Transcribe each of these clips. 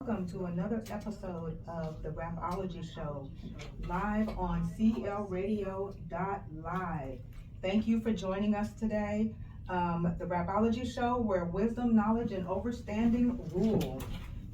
welcome to another episode of the Rapology Show, live on clradio.live. Thank you for joining us today. The Rapology Show, where wisdom, knowledge, and understanding rule.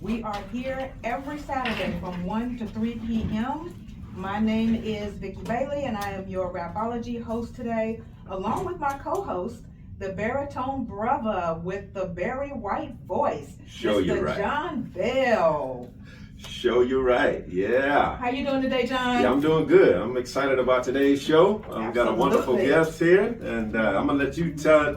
We are here every Saturday from 1 to 3 p.m. My name is Vicki Bailey, and I am your Rapology host today, along with my co-host, the baritone brother with the very white voice, Show you right. John Bell. Show you right, yeah. How you doing today, John? Yeah, I'm doing good. I'm excited about today's show. I've got a wonderful Absolutely. guest here, and I'm gonna let you tell our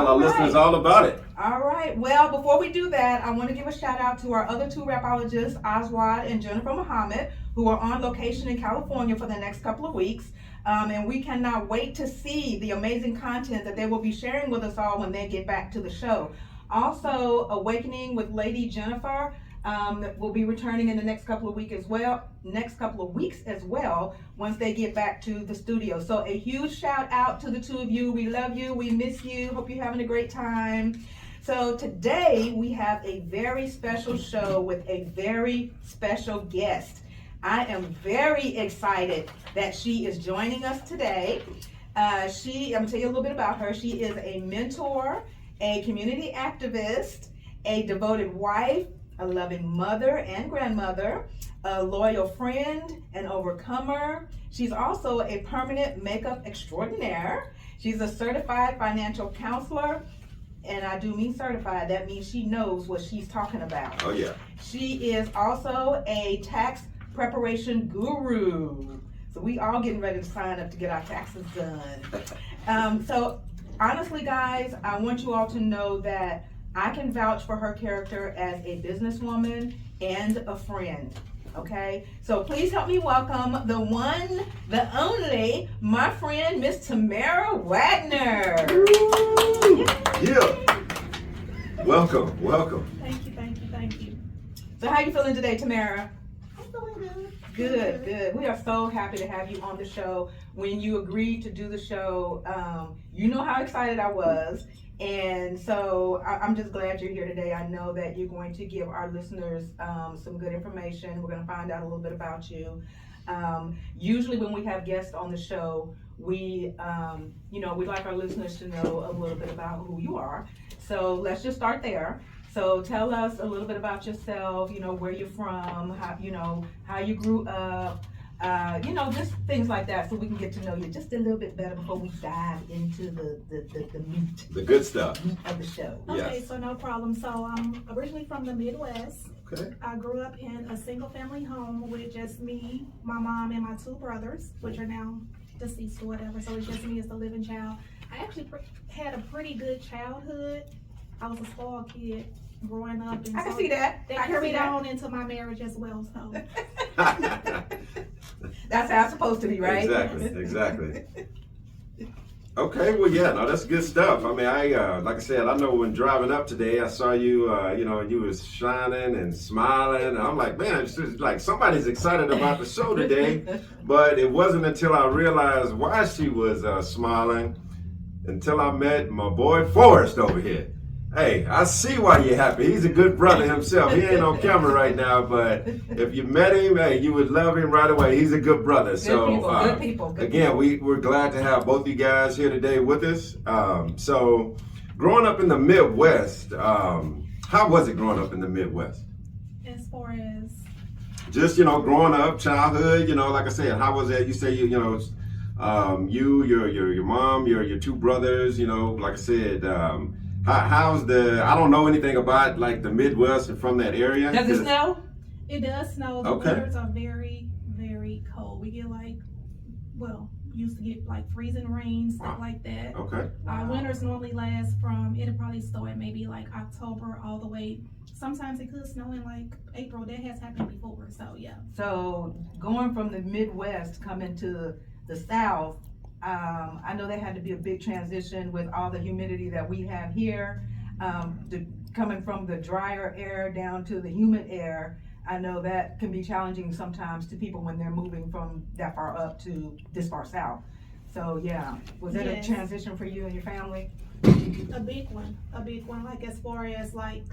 All listeners right. all about it. All right. Well, before we do that, I want to give a shout out to our other two rapologists, Aswad and Jennifer Muhammad, who are on location in California for the next couple of weeks. And we cannot wait to see the amazing content that they will be sharing with us all when they get back to the show. Also, Awakening with Lady Jennifer will be returning in the next couple of weeks as well. Once they get back to the studio. So a huge shout out to the two of you. We love you. We miss you. Hope you're having a great time. So today we have a very special show with a very special guest. I am very excited that she is joining us today. I'm gonna tell you a little bit about her. She is a mentor, a community activist, a devoted wife, a loving mother and grandmother, a loyal friend, an overcomer. She's also a permanent makeup extraordinaire. She's a certified financial counselor, and I do mean certified. That means she knows what she's talking about. Oh yeah. She is also a tax preparation guru. So we all getting ready to sign up to get our taxes done. So honestly, guys, I want you all to know that I can vouch for her character as a businesswoman and a friend. Okay, so please help me welcome the one, the only, my friend, Miss Tamara Wagner. Woo! Yeah. Welcome. Thank you. So how you feeling today, Tamara? I'm feeling Good. We are so happy to have you on the show. When you agreed to do the show, you know how excited I was. And so I'm just glad you're here today. I know that you're going to give our listeners some good information. We're going to find out a little bit about you. Usually when we have guests on the show, we'd like our listeners to know a little bit about who you are. So let's just start there. So tell us a little bit about yourself, where you're from, how you grew up, just things like that, so we can get to know you just a little bit better before we dive into the meat. The good stuff. Meat of the show. Okay, Yes. so no problem. So I'm originally from the Midwest. Okay. I grew up in a single family home with just me, my mom, and my two brothers, which are now deceased or whatever. So it's just me as the living child. I actually had a pretty good childhood. I was a spoiled kid growing up. And I can so see that. That I can see carried that. on into my marriage as well. So That's how it's supposed to be, right? Exactly. Okay, well, yeah, no, that's good stuff. I mean, like I said, I know when driving up today, I saw you, you was shining and smiling. And I'm like, man, it's just like somebody's excited about the show today. But it wasn't until I realized why she was smiling until I met my boy Forrest over here. Hey, I see why you're happy. He's a good brother himself. He ain't on camera right now, but if you met him, hey, you would love him right away. He's a good brother. Good people. Again, we're glad to have both you guys here today with us. So, growing up in the Midwest, how was it growing up in the Midwest? as far as Just, growing up, childhood, like I said, how was that? You say, your mom, your two brothers, like I said, how's I don't know anything about like the Midwest and from that area. Does it snow? it does snow, the Okay. winters are very, very cold. We get used to get like freezing rain, stuff like that. Okay. Winters normally last it'll probably start maybe like October all the way. Sometimes it could snow in like April. That has happened before, so yeah. So going from the Midwest coming to the South, I know there had to be a big transition with all the humidity that we have here. Coming from the drier air down to the humid air, I know that can be challenging sometimes to people when they're moving from that far up to this far south. So yeah, was that Yes. a transition for you and your family? A big one. Like as far as like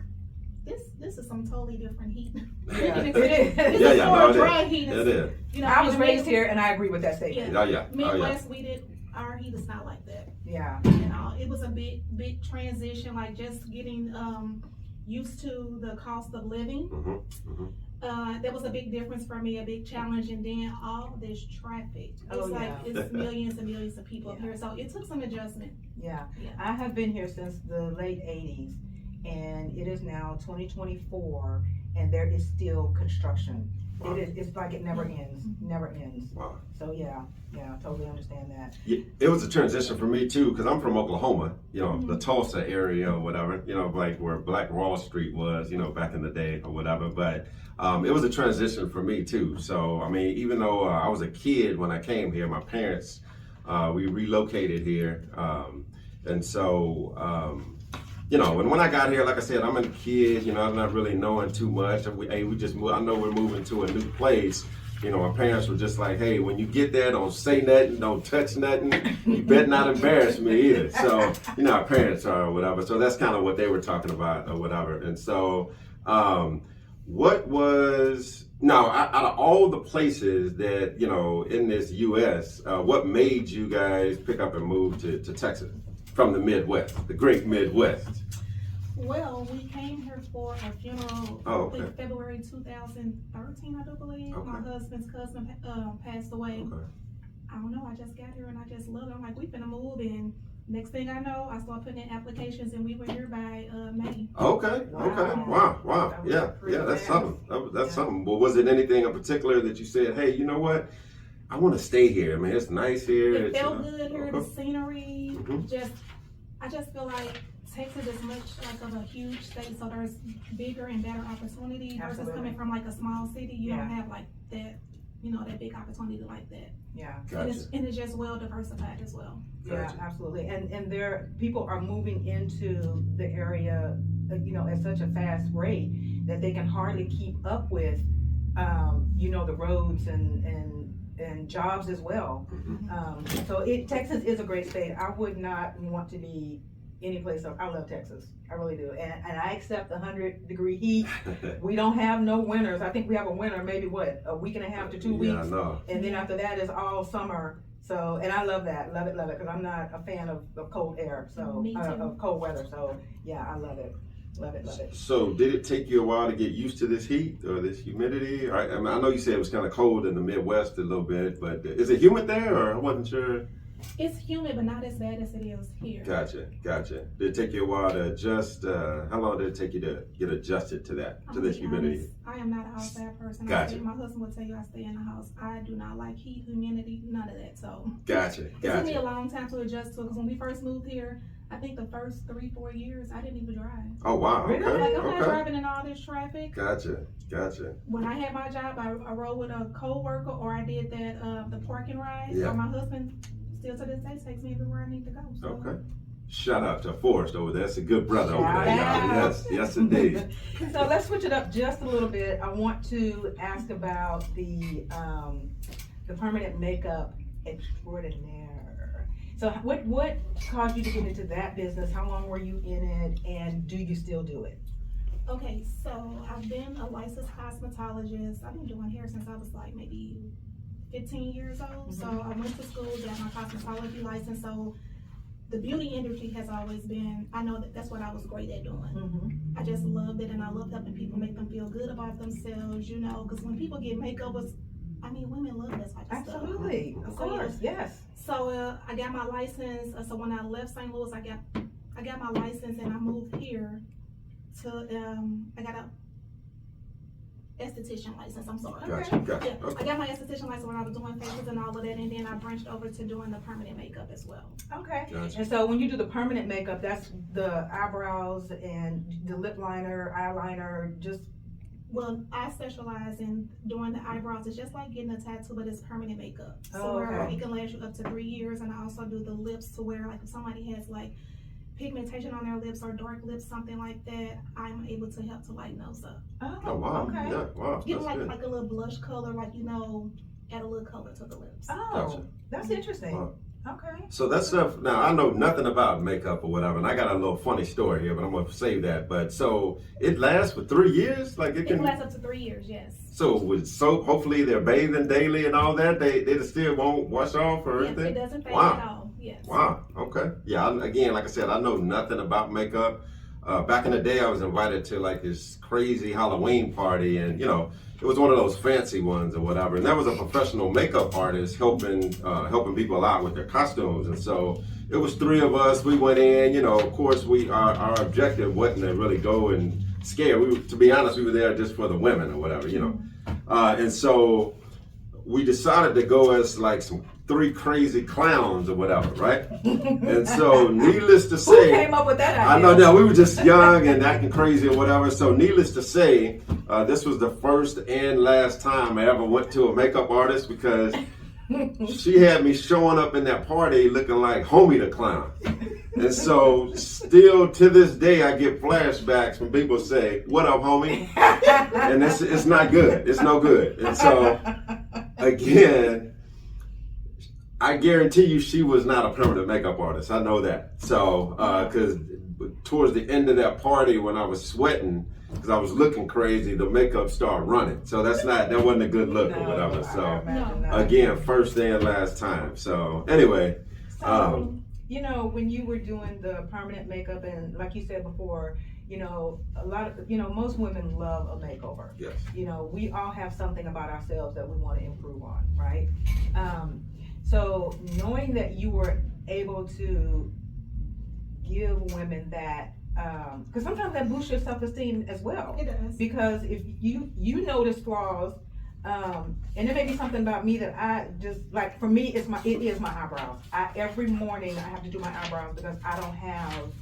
this is some totally different heat. Yeah, It's- it is. This Yeah, is yeah, more no, it dry is. heat. It is. You know, I was in the raised Midwest- here, and I agree with that statement. Oh yeah. Oh yeah. Midwest, our heat is not like that. Yeah. You know, it was a big transition, like just getting used to the cost of living. That was a big difference for me, a big challenge, and then all this traffic. Oh, It's like yeah. it's millions and millions of people up Yeah. here, so it took some adjustment. Yeah. Yeah. I have been here since the late 80s, and it is now 2024, and there is still construction. Wow. It's like it never ends, never ends. Wow. So yeah, totally understand that. Yeah, it was a transition for me too, because I'm from Oklahoma, you know, the Tulsa area or whatever, you know, like where Black Wall Street was, you know, back in the day or whatever. But it was a transition for me too. So, I mean, even though I was a kid when I came here, my parents, we relocated here. And so, you know, and when I got here, like I said, I'm a kid, you know, I'm not really knowing too much. We just moved, I know we're moving to a new place. You know, my parents were just like, hey, when you get there, don't say nothing, don't touch nothing. You better not embarrass me either. So, you know, our parents are or whatever. So that's kind of what they were talking about or whatever. And so, what was, now, out of all the places that, you know, in this U.S., what made you guys pick up and move to Texas from the Midwest, the great Midwest? Well, we came here for a funeral. Oh, okay. I think February 2013, I do believe. Okay. My husband's cousin passed away. Okay. I don't know. I just got here and I just loved it. I'm like, we finna move, and next thing I know, I started putting in applications, and we were here by May. Okay. Wow. That was Yeah. pretty That's fast. something. That's Yeah. something. But was it anything in particular that you said, hey, you know what? I want to stay here. I mean, it's nice here. It It's, felt good here. The Okay. scenery, Mhm. I just feel like Texas is much like of a huge state, so there's bigger and better opportunity versus Absolutely. coming from like a small city. You Yeah. don't have like that, you know, that big opportunity like that. Yeah. Gotcha. And it's just well diversified as well. Yeah, Gotcha. absolutely. And there, people are moving into the area, you know, at such a fast rate that they can hardly keep up with, you know, the roads and jobs as well. So Texas is a great state. I would not want to be any place else. I love Texas. I really do. And I accept the 100-degree heat. We don't have no winters. I think we have a winter, maybe what, a week and a half to 2 weeks. Yeah, I know. And then after that is all summer. So, and I love that, love it, because I'm not a fan of cold air, so, Me too. of cold weather. So, yeah, I love it, love it. So did it take you a while to get used to this heat or this humidity? I mean, I know you said it was kind of cold in the Midwest a little bit, but is it humid there, or I wasn't sure? It's humid, but not as bad as it is here. Gotcha. Did it take you a while to adjust? How long did it take you to get adjusted to that, to I'm this gonna be humidity? honest, I am not an outside person. Gotcha. My husband will tell you I stay in the house. I do not like heat, humidity, none of that. So Gotcha. it took me a long time to adjust to it, because when we first moved here, I think the first 3-4 years I didn't even drive. Oh wow. Really? Okay. Like I'm not Okay. driving in all this traffic. Gotcha. When I had my job, I rode with a co-worker, or I did that the parking ride. Yeah. Or my husband still to this day takes me everywhere I need to go. So. Okay. Shout out to Forrest over there. That's a good brother over there. Shout y'all. out. Yes, indeed. So let's switch it up just a little bit. I want to ask about the permanent makeup extraordinaire. So what caused you to get into that business? How long were you in it, and do you still do it? Okay, so I've been a licensed cosmetologist. I've been doing hair since I was like maybe 15 years old. So I went to school, got my cosmetology license. So the beauty industry has always been, I know that's what I was great at doing. I just loved it, and I loved helping people make them feel good about themselves, you know, because when people get makeup, women love that type of stuff. Absolutely, of course, yes. So I got my license. So when I left St. Louis, I got my license, and I moved here to I got a esthetician license. I'm sorry. Gotcha. Yeah, Okay. I got my esthetician license when I was doing facials and all of that, and then I branched over to doing the permanent makeup as well. Okay. Gotcha. And so when you do the permanent makeup, that's the eyebrows and the lip liner, eyeliner, just. Well, I specialize in doing the eyebrows. It's just like getting a tattoo, but it's permanent makeup. So Oh, where okay. it can last you up to 3 years, and I also do the lips to where, like, if somebody has like pigmentation on their lips or dark lips, something like that, I'm able to help to lighten those up. Oh wow. Okay. Yeah. Wow. Give That's them good. like a little blush color, like, you know, add a little color to the lips. Oh, Gotcha. that's interesting. Wow. Okay. So that stuff, now I know nothing about makeup or whatever, and I got a little funny story here, but I'm gonna save that. But so it lasts for 3 years? Like It can last up to 3 years, yes. So with soap, hopefully they're bathing daily and all that, they still won't wash off or Yes, anything? it doesn't fade Wow. at all, yes. Wow, okay. Yeah, again, like I said, I know nothing about makeup. Back in the day, I was invited to like this crazy Halloween party, and you know, it was one of those fancy ones or whatever. And there was a professional makeup artist helping people out with their costumes. And so it was 3 of us. We went in. You know, of course, our objective wasn't to really go and scare. To be honest, we were there just for the women or whatever. You know, and so we decided to go as like some 3 crazy clowns or whatever, right? And so, needless to say, who came up with that idea? I know that we were just young and acting crazy or whatever. So, needless to say, this was the first and last time I ever went to a makeup artist because she had me showing up in that party looking like Homie the Clown. And so, still to this day, I get flashbacks when people say, "What up, homie?" And it's not good. It's no good. And so, again, I guarantee you she was not a permanent makeup artist. I know that. So, because towards the end of that party when I was sweating, because I was looking crazy, the makeup started running. So that wasn't a good look or whatever. So, again, first and last time. So, anyway. So, you know, when you were doing the permanent makeup, and like you said before, you know, most women love a makeover. Yes. You know, we all have something about ourselves that we want to improve on, right? So knowing that you were able to give women that, because sometimes that boosts your self-esteem as well. It does. Because if you notice flaws, and it may be something about me that I just, like for me, it is my eyebrows. Every morning I have to do my eyebrows because I don't have,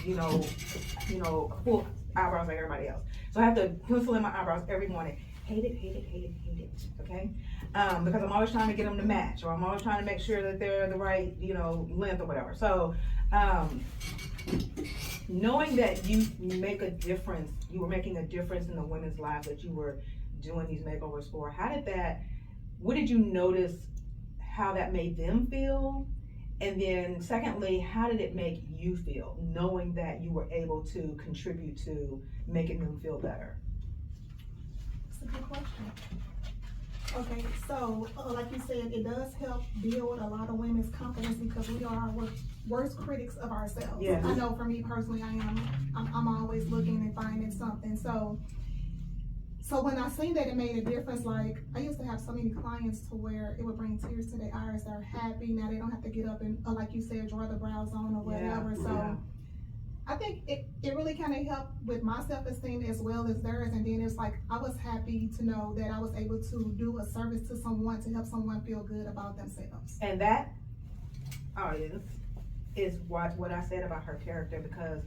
you know, full eyebrows like everybody else. So I have to pencil in my eyebrows every morning. Hate it, okay? Because I'm always trying to get them to match, or I'm always trying to make sure that they're the right, you know, length or whatever. So, knowing that you make a difference, you were making a difference in the women's lives that you were doing these makeovers for, what did you notice how that made them feel? And then secondly, how did it make you feel, knowing that you were able to contribute to making them feel better? That's a good question. Okay, so like you said, it does help build a lot of women's confidence because we are our worst critics of ourselves. Yes. I know for me personally, I'm always looking and finding something. So when I seen that it made a difference, like I used to have so many clients to where it would bring tears to their eyes. They're happy now; they don't have to get up and, like you said, draw the brows on or whatever. So I think it really kind of helped with my self-esteem as well as theirs. And then it's like I was happy to know that I was able to do a service to someone to help someone feel good about themselves. And that audience is what I said about her character, because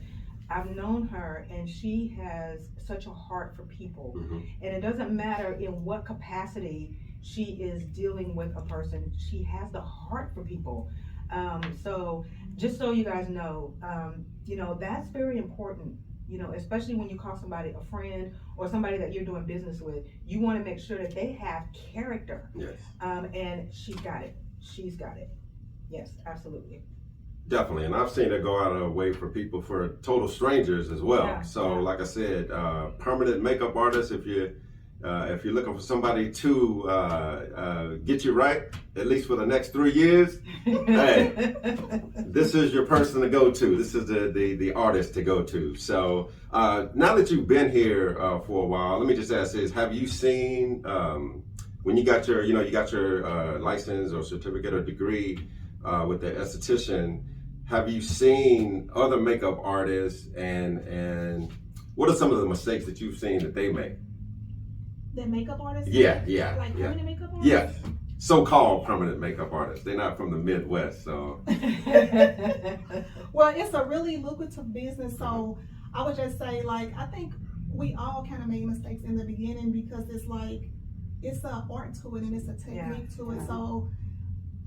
I've known her and she has such a heart for people. Mm-hmm. And it doesn't matter in what capacity she is dealing with a person, she has the heart for people. So just so you guys know, you know, that's very important, you know, especially when you call somebody a friend or somebody that you're doing business with. You want to make sure that they have character. Yes. And she's got it. Yes, absolutely. Definitely, and I've seen her go out of her way for total strangers as well. Yeah, so, yeah. like I said, permanent makeup artist. If you're looking for somebody to get you right, at least for the next 3 years, hey, this is your person to go to. This is the artist to go to. So, now that you've been here for a while, let me just ask this: have you seen when you got your license or certificate or degree with the esthetician? Have you seen other makeup artists, and what are some of the mistakes that you've seen that they make? The makeup artists? Yeah. Like permanent makeup artists? Yes. So-called permanent makeup artists. They're not from the Midwest, so. Well, it's a really lucrative business, so I would just say, like, I think we all kind of made mistakes in the beginning because it's like, it's an art to it and it's a technique to it. So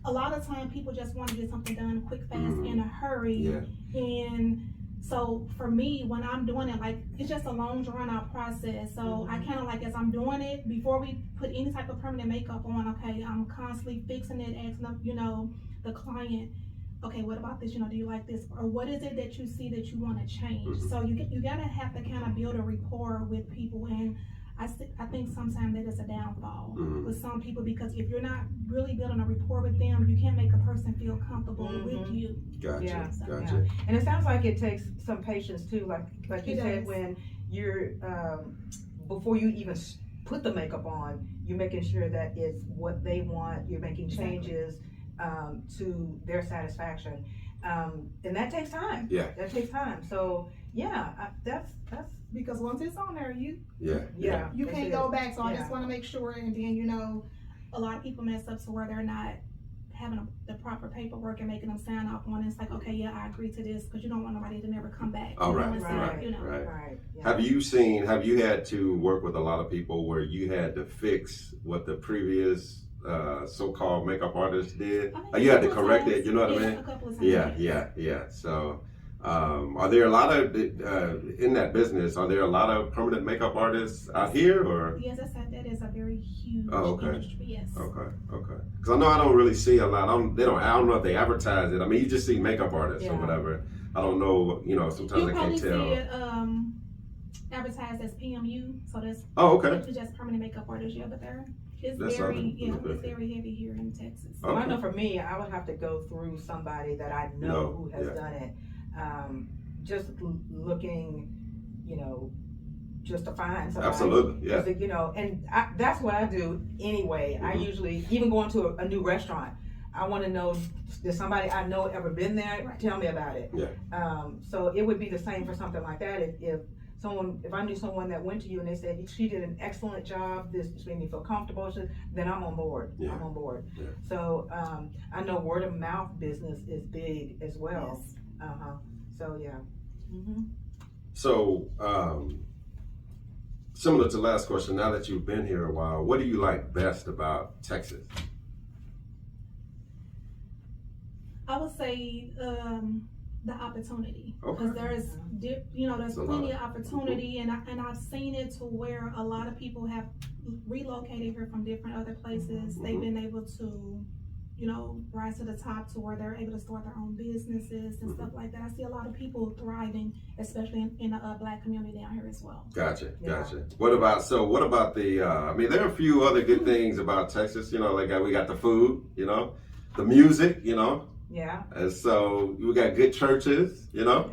a lot of time people just want to get something done quick, fast, in a hurry. Yeah. And So for me, when I'm doing it, like, it's just a long drawn out process. So I kind of like, as I'm doing it, before we put any type of permanent makeup on, okay, I'm constantly fixing it, asking them, the client, okay, what about this? Do you like this? Or what is it that you see that you want to change? So you gotta have to kind of build a rapport with people. And I think sometimes that is a downfall with some people, because if you're not really building a rapport with them, you can't make a person feel comfortable with you. Gotcha. Yeah, Gotcha. yeah. And it sounds like it takes some patience too, like you It said, does. when you're before you even put the makeup on, you're making sure that it's what they want. You're making changes to their satisfaction, and that takes time. Yeah. That takes time. So yeah, that's Because once it's on there, you yeah. you that's can't it. go back. So I Yeah. just want to make sure. And then a lot of people mess up to where they're not having the proper paperwork and making them sign off on it. It's like, okay, yeah, I agree to this, because you don't want nobody to never come back. Oh, right, and say, right. Right. Yeah. Have you had to work with a lot of people where you had to fix what the previous so-called makeup artist did? You had to correct it, you know what I mean? A couple of times. Yeah. So, are there a lot of, in that business, are there a lot of permanent makeup artists out here, or? Yes, that is a very huge industry, yes. Okay. Because I know I don't really see a lot. I don't know if they advertise it. I mean, you just see makeup artists or whatever. I don't know, sometimes You'll I probably can't tell. see it advertised as PMU, so that's it's just permanent makeup artists, but it's very heavy here in Texas. Well, I know for me, I would have to go through somebody that I know who has done it. Just looking, just to find somebody. Absolutely, yeah. And that's what I do anyway. I usually, even going to a new restaurant, I want to know, does somebody I know ever been there? Right. Tell me about it. Yeah. So it would be the same for something like that. If I knew someone that went to you and they said she did an excellent job, this made me feel comfortable, then I'm on board. Yeah. I'm on board. Yeah. So I know word of mouth business is big as well. Yes. So yeah. So, similar to last question, now that you've been here a while, what do you like best about Texas? I would say the opportunity, Okay. because there's plenty of opportunity, and I've seen it to where a lot of people have relocated here from different other places. They've been able to rise to the top to where they're able to start their own businesses and stuff like that. I see a lot of people thriving, especially in the Black community down here as well. Gotcha. Yeah. What about the, I mean, there are a few other good things about Texas, like we got the food, the music, Yeah. and so we got good churches, Yeah.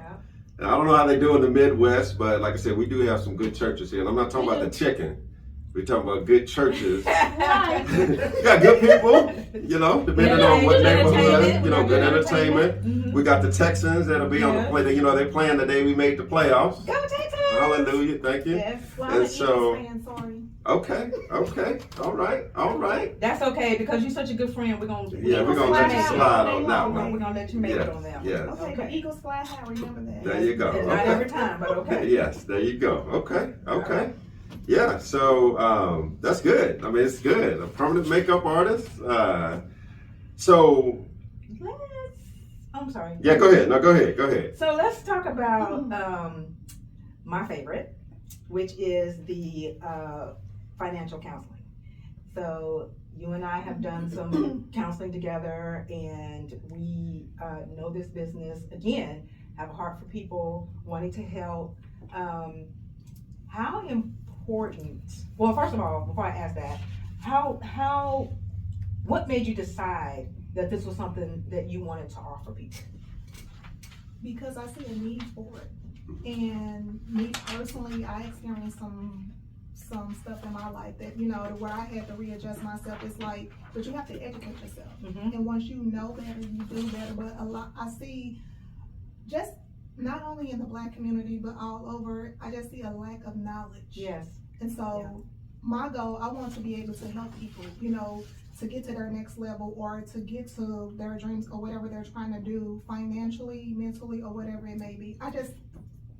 and I don't know how they do in the Midwest, but like I said, we do have some good churches here, and I'm not talking about the chicken. We're talking about good churches. You got good people, depending on what neighborhood, good entertainment. We got the Texans that'll be on the play. They're playing the day we made the playoffs. Go Texans! Hallelujah, thank you. Yes. Well, I'm an so- Eagles fan, sorry. Okay, all right. That's okay, because you're such a good friend. We're gonna We're gonna let you slide on that one. We're gonna let you make it on that one. Yes. Okay, but Eagles fly high, remember that. There you go. Not every time, but okay. Yes, there you go. Okay. Yeah, so that's good. I mean, it's good. A permanent makeup artist. So. I'm sorry. Yeah, go ahead. No, go ahead. So let's talk about my favorite, which is the financial counseling. So you and I have done some counseling together, and we know this business, again, have a heart for people, wanting to help. How important, well, first of all, before I ask that, what made you decide that this was something that you wanted to offer people? Because I see a need for it. And me personally, I experienced some stuff in my life that, to where I had to readjust myself. It's like, but you have to educate yourself. And once you know better, you do better. But I see, just not only in the Black community, but all over, I just see a lack of knowledge. Yes. And so my goal, I want to be able to help people, to get to their next level, or to get to their dreams, or whatever they're trying to do financially, mentally, or whatever it may be. I just,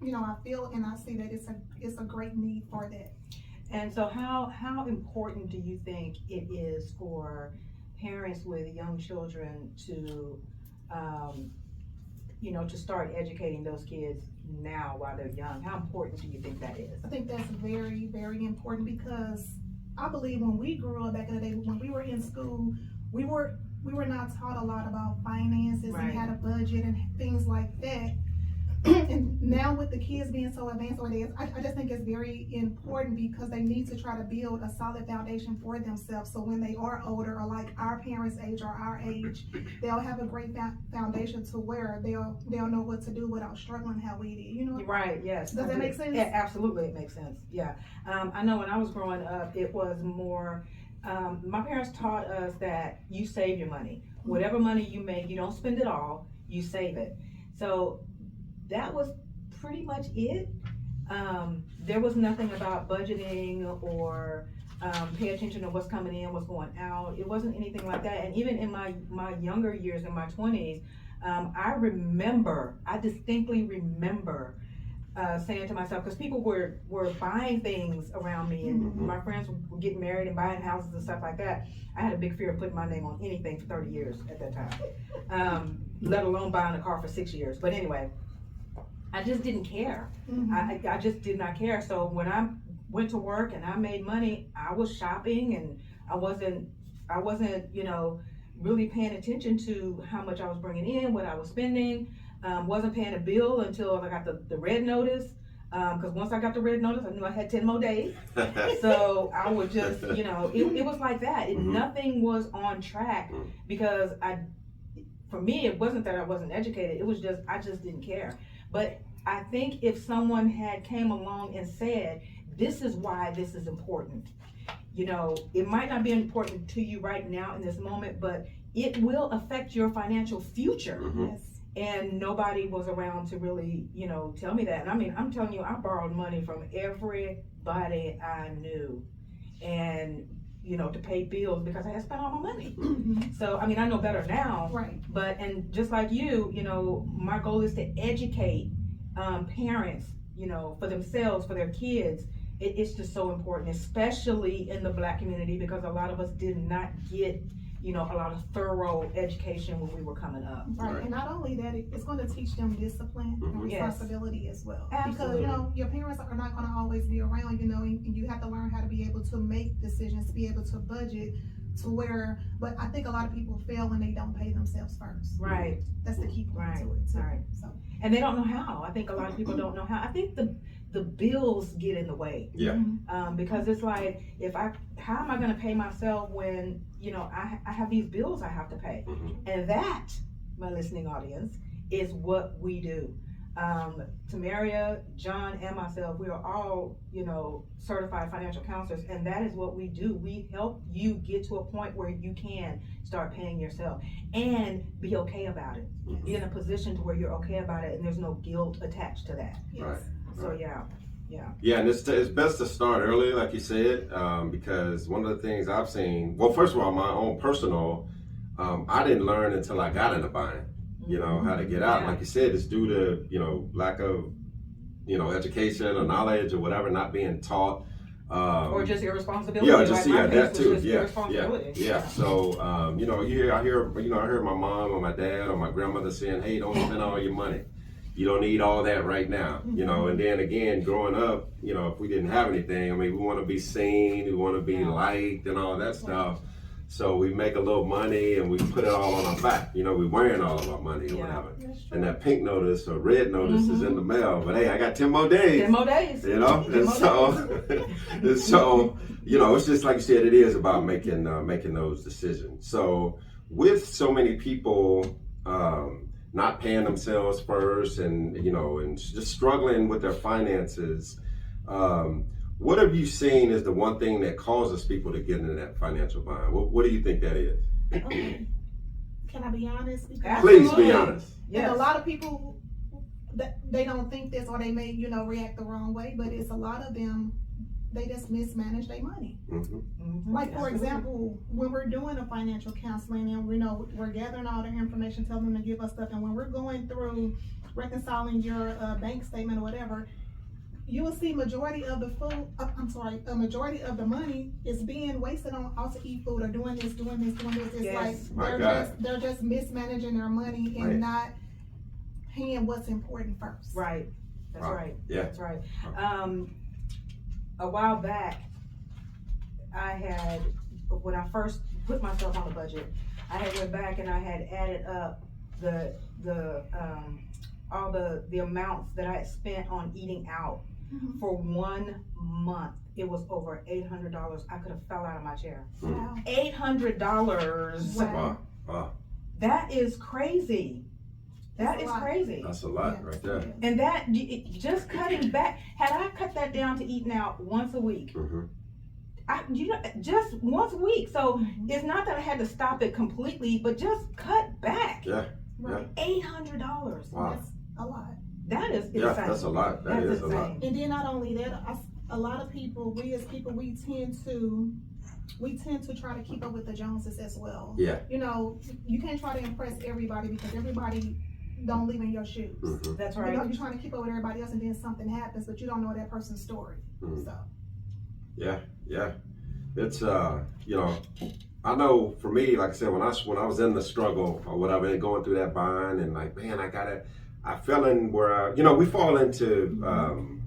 I feel and I see that it's a great need for that. And so how important do you think it is for parents with young children to, to start educating those kids now while they're young? How important do you think that is? I think that's very, very important because I believe when we grew up back in the day, when we were in school, we were not taught a lot about finances Right. and how to budget and things like that. And now with the kids being so advanced nowadays, I just think it's very important because they need to try to build a solid foundation for themselves. So when they are older or like our parents' age or our age, they'll have a great foundation to where they'll know what to do without struggling how we did, you know? Right, yes. Does that make sense? Yeah, absolutely, it makes sense, yeah. I know when I was growing up, it was more, my parents taught us that you save your money. Whatever money you make, you don't spend it all, you save it. So that was pretty much it. There was nothing about budgeting or pay attention to what's coming in, what's going out. It wasn't anything like that. And even in my younger years, in my 20s, I distinctly remember saying to myself, because people were buying things around me, and my friends were getting married and buying houses and stuff like that. I had a big fear of putting my name on anything for 30 years at that time, let alone buying a car for 6 years. But anyway, I just didn't care. I just did not care. So when I went to work and I made money, I was shopping, and I wasn't, really paying attention to how much I was bringing in, what I was spending. Wasn't paying a bill until I got the red notice. Because once I got the red notice, I knew I had 10 more days. So I would just, it was like that. Nothing was on track because for me, it wasn't that I wasn't educated. It was just, I just didn't care. But I think if someone had came along and said, this is why this is important, it might not be important to you right now in this moment, but it will affect your financial future. Yes. And nobody was around to really, tell me that. And I mean, I'm telling you, I borrowed money from everybody I knew, and to pay bills because I had spent all my money. So, I mean, I know better now. Right. But, and just like you, my goal is to educate parents, for themselves, for their kids. It's just so important, especially in the Black community, because a lot of us did not get, a lot of thorough education when we were coming up. Right. And not only that, it's going to teach them discipline and responsibility as well. Absolutely. Because, your parents are not going to always be around, and you have to learn how to be able to make decisions, to be able to budget to where, but I think a lot of people fail when they don't pay themselves first. Right. That's the key point to it. Too. Right. So. And they don't know how. I think a lot of people don't know how. I think the bills get in the way. Yeah. Because it's like, how am I going to pay myself when, I have these bills I have to pay? And that, my listening audience, is what we do. Tamaria, John, and myself, we are all, certified financial counselors, and that is what we do. We help you get to a point where you can start paying yourself and be okay about it. Be in a position to where you're okay about it and there's no guilt attached to that. Yes. Right. So yeah, and it's best to start early, like you said, because one of the things I've seen, well, first of all, my own personal, I didn't learn until I got in the bind, how to get out. Like you said, it's due to, lack of, education or knowledge or whatever, not being taught. Or just irresponsibility. Yeah, that too. Yeah. So, I heard my mom or my dad or my grandmother saying, "Hey, don't spend all your money. You don't need all that right now." And then again, growing up, if we didn't have anything, I mean, we want to be seen, we want to be liked, and all that stuff. So we make a little money and we put it all on our back. We're wearing all of our money or whatever. And that pink notice or red notice is in the mail. But hey, I got 10 more days. 10 more days. And so, it's just like you said, it is about making those decisions. So with so many people not paying themselves first and, and just struggling with their finances, what have you seen as the one thing that causes people to get into that financial bind? What do you think that is? Can I be honest? Please be honest. Yes. And a lot of people, they don't think this, or they may, react the wrong way, but it's a lot of them, they just mismanage their money. Like, for example, when we're doing a financial counseling and we're gathering all the information, telling them to give us stuff, and when we're going through reconciling your bank statement or whatever, you will see majority of the majority of the money is being wasted on how to eat food or doing this. It's like they're just mismanaging their money and not paying what's important first. Right. That's Wow. right. Yeah. That's right. A while back, when I first put myself on the budget, I had went back and I had added up all the amounts that I had spent on eating out for 1 month. It was over $800. I could have fell out of my chair. Wow. $800. Wow. Wow. That is crazy. That That's a is lot. crazy. That's a lot right there. And just cutting back, had I cut that down to eating out once a week, just once a week. So it's not that I had to stop it completely, but just cut back. Yeah. Right. $800. Wow. That's a lot. That is insane. Yeah, that's a lot. That That's is a lot. insane. And then not only that, a lot of people, we as people, we tend to try to keep up with the Joneses as well. Yeah. You know, you can't try to impress everybody because everybody don't live in your shoes. That's You right. know, you're trying to keep up with everybody else and then something happens, but you don't know that person's story. So. Yeah. It's I know for me, like I said, when I was in the struggle or whatever, and going through that bind, and like, man, I fell in where we fall into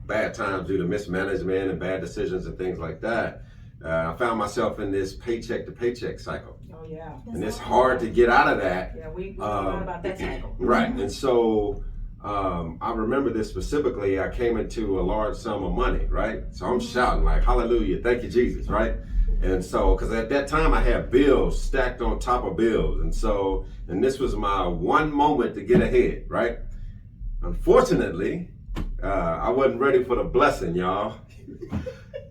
bad times due to mismanagement and bad decisions and things like that. I found myself in this paycheck to paycheck cycle. Oh yeah. And it's hard to get out of that. Yeah, we talked about that cycle. Right. And so I remember this specifically. I came into a large sum of money, right? So I'm shouting like, hallelujah, thank you, Jesus, right? And so, because at that time I had bills stacked on top of bills. And this was my one moment to get ahead, right? Unfortunately, I wasn't ready for the blessing, y'all.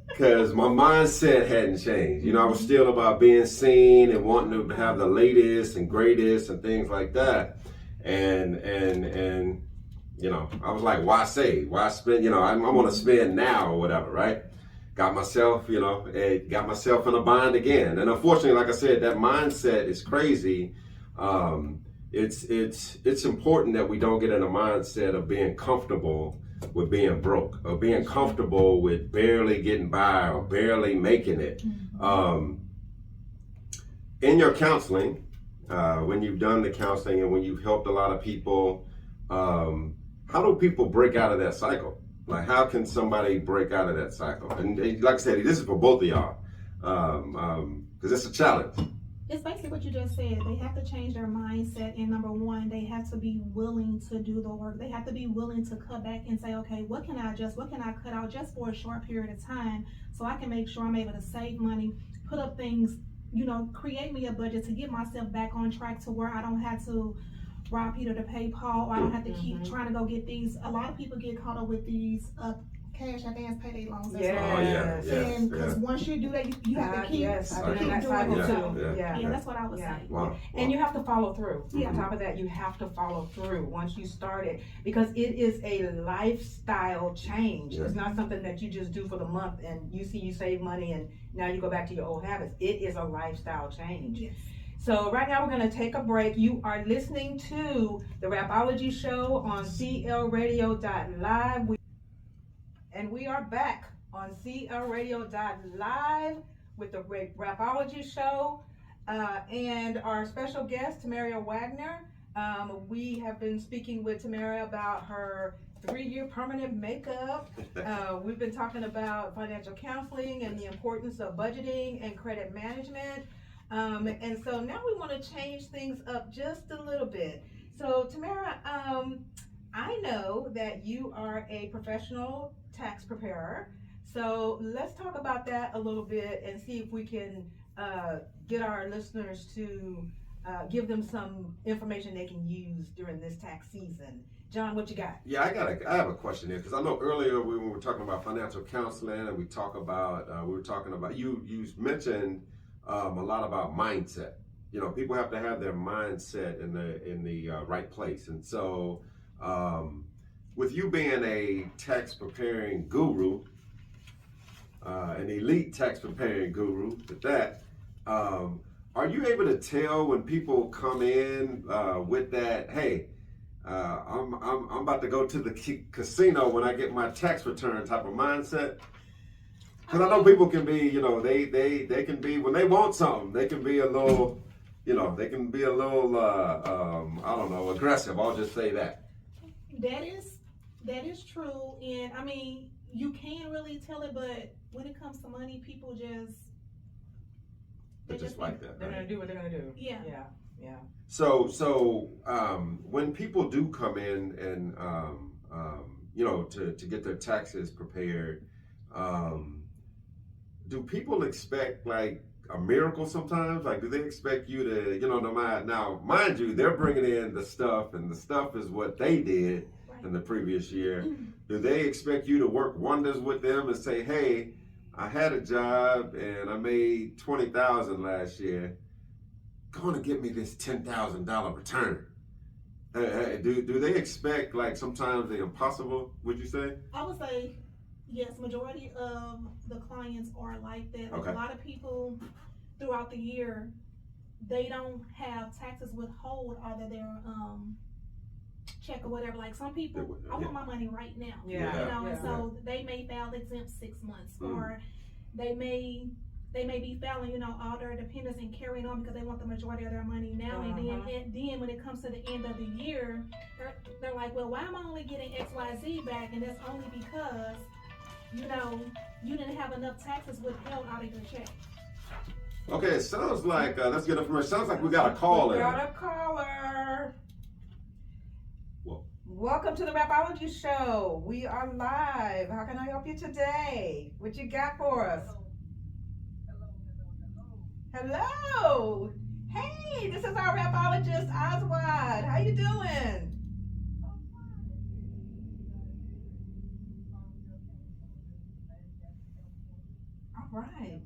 Because my mindset hadn't changed. You know, I was still about being seen and wanting to have the latest and greatest and things like that. And I was like, why save? Why spend? I'm going to spend now or whatever, right? Got myself, in a bind again. And unfortunately, like I said, that mindset is crazy. It's important that we don't get in a mindset of being comfortable with being broke or being comfortable with barely getting by or barely making it. In your counseling, when you've done the counseling and when you've helped a lot of people, how do people break out of that cycle? Like, how can somebody break out of that cycle? And like I said, this is for both of y'all, because it's a challenge. It's basically what you just said. They have to change their mindset, and number one, they have to be willing to do the work. They have to be willing to cut back and say, okay, what can I adjust? What can I cut out just for a short period of time so I can make sure I'm able to save money, put up things, create me a budget to get myself back on track to where I don't have to rob Peter to pay Paul, or I don't have to keep trying to go get these. A lot of people get caught up with these cash advance payday loans. Yes. And because once you do that, you have to keep, Yes, I've been in keep that doing cycle it. too. Yeah, that's what I would say. Wow. And you have to follow through. Yeah. On top of that, you have to follow through once you start it, because it is a lifestyle change. Yeah. It's not something that you just do for the month and you save money and now you go back to your old habits. It is a lifestyle change. Yes. So right now we're going to take a break. You are listening to the Rapology Show on CLRadio.live. And we are back on CLRadio.live with the Rapology Show and our special guest, Tamaria Wagner. We have been speaking with Tamaria about her 3-year permanent makeup. We've been talking about financial counseling and the importance of budgeting and credit management. And so now we want to change things up just a little bit. So Tamaria, I know that you are a professional tax preparer. So let's talk about that a little bit and see if we can get our listeners to give them some information they can use during this tax season. John, what you got? Yeah, I have a question here, because I know earlier when we were talking about financial counseling and we were talking about you mentioned a lot about mindset. People have to have their mindset in the right place. And so with you being a tax preparing guru, an elite tax preparing guru at that, are you able to tell when people come in with that, hey, I'm about to go to the casino when I get my tax return type of mindset? Because I know people can be, they can be, when they want something, they can be a little, I don't know, aggressive. I'll just say that. That is That is true, and I mean, you can really tell it, but when it comes to money, people They're just like that. They're Right? gonna do what they're gonna do. Yeah. Yeah. So when people do come in and you know, to get their taxes prepared, do people expect like a miracle sometimes? Like, do they expect you to, you know, no matter, now, mind you, they're bringing in the stuff, and the stuff is what they did in the previous year. Do they expect you to work wonders with them and say, hey, I had a job and I made $20,000 last year. Go on and get me this $10,000 return? Do they expect like sometimes the impossible? Would you say? I would say yes. Majority of the clients are like that. Okay. A lot of people throughout the year, they don't have taxes withhold out of their check or whatever. Like some people, I want my money right now. Yeah. You know, Yeah. and so they may file exempt 6 months, or they may be filing, you know, all their dependents and carrying on because they want the majority of their money now. And then when it comes to the end of the year, they're like, well, why am I only getting XYZ back? And that's only because, you know, you didn't have enough taxes withheld out of your check. Okay, it sounds like let's get information. Sounds like we got a call in. We got a caller. Well, welcome to the Rapology Show. We are live. How can I help you today? What you got for us? Hello. Hey, this is our rapologist, Oswald. How you doing? All right.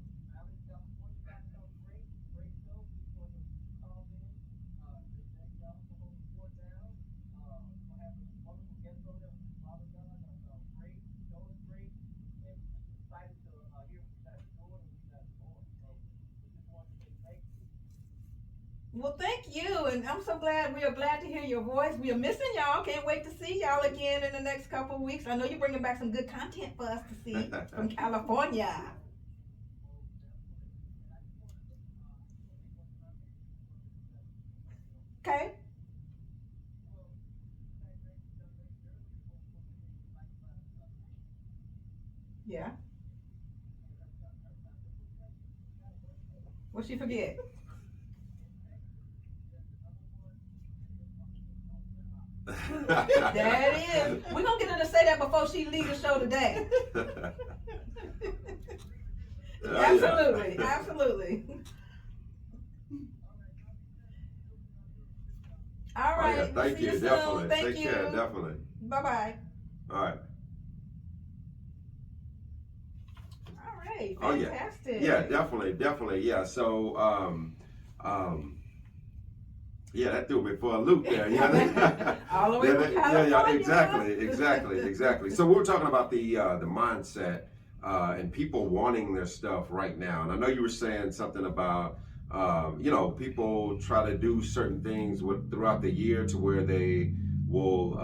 Well, thank you, and I'm so glad. We are glad to hear your voice. We are missing y'all. Can't wait to see y'all again in the next couple of weeks. I know you're bringing back some good content for us to see from California. Okay. Yeah. What'd she forget? That is. We're gonna get her to say that before she leaves the show today. Absolutely, absolutely. All right. Oh, yeah, thank See you, soon. definitely. Thank Take you. care, definitely. Bye-bye. All right. All right. Oh, yeah. Fantastic. Yeah, definitely. Yeah. So, yeah, that threw me for a loop there. Yeah. All the way from California. Exactly. So we were talking about the mindset and people wanting their stuff right now. And I know you were saying something about you know, people try to do certain things throughout the year to where they will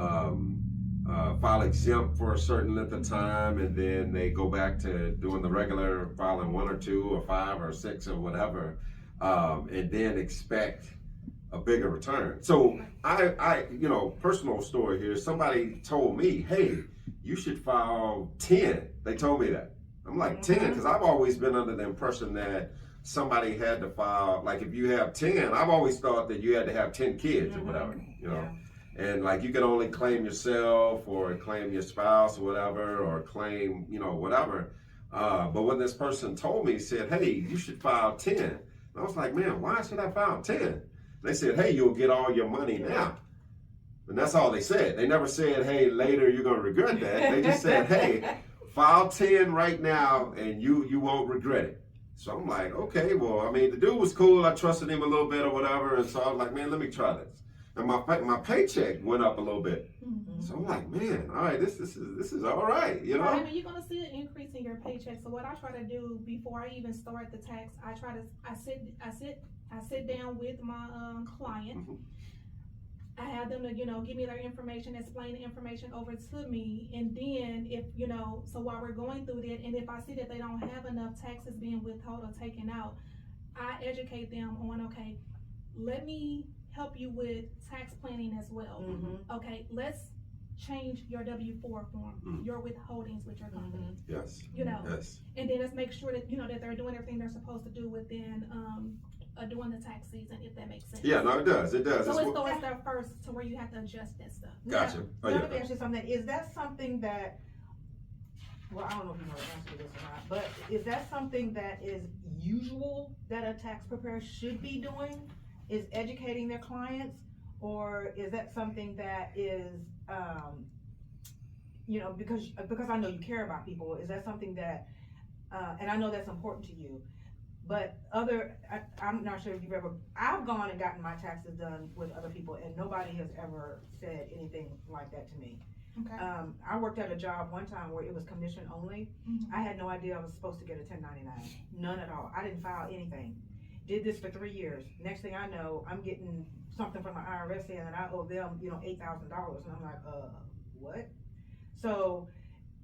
file exempt for a certain length of time, and then they go back to doing the regular filing 1 or 2 or 5 or 6 or whatever, and then expect a bigger return. So I, you know, personal story here. Somebody told me, hey, you should file 10. They told me that. I'm like 10, because I've always been under the impression that somebody had to file, like if you have 10, I've always thought that you had to have 10 kids or whatever, you know. And like you could only claim yourself or claim your spouse or whatever, or claim, you know, whatever. But when this person told me, said, hey, you should file 10. I was like, man, why should I file 10? They said, hey, you'll get all your money now. And that's all they said. They never said, hey, later you're going to regret that. They just said, hey, file 10 right now and you won't regret it. So I'm like, okay, well, I mean, the dude was cool. I trusted him a little bit or whatever. And so I was like, man, let me try this. And my paycheck went up a little bit. So I'm like, man, all right, this is all right, you know? Right, I mean, you're gonna see an increase in your paycheck. So what I try to do before I even start the tax, I sit down with my client. I have them to, you know, give me their information, explain the information over to me, and then if, you know, so while we're going through that, and if I see that they don't have enough taxes being withheld or taken out, I educate them on, okay, let me help you with tax planning as well. Okay, let's change your W-4 form, your withholdings with your company. Yes. You know, Yes. and then let's make sure that, you know, that they're doing everything they're supposed to do within, during the tax season, if that makes sense. Yeah, no, it does. It does. So It's it's their first to where you have to adjust that stuff. Gotcha. Now, Oh, yeah. let me ask you something. Is that something that, well, I don't know if you know the answer to this or not, but is that something that is usual that a tax preparer should be doing? Is educating their clients? Or is that something that is, you know, because I know you care about people, is that something that, and I know that's important to you, but I'm not sure if you've ever, I've gone and gotten my taxes done with other people and nobody has ever said anything like that to me. Okay. I worked at a job one time where it was commission only. I had no idea I was supposed to get a 1099, none at all. I didn't file anything. Did this for 3 years. Next thing I know, I'm getting something from the IRS saying that I owe them, you know, $8,000, and I'm like, what? So,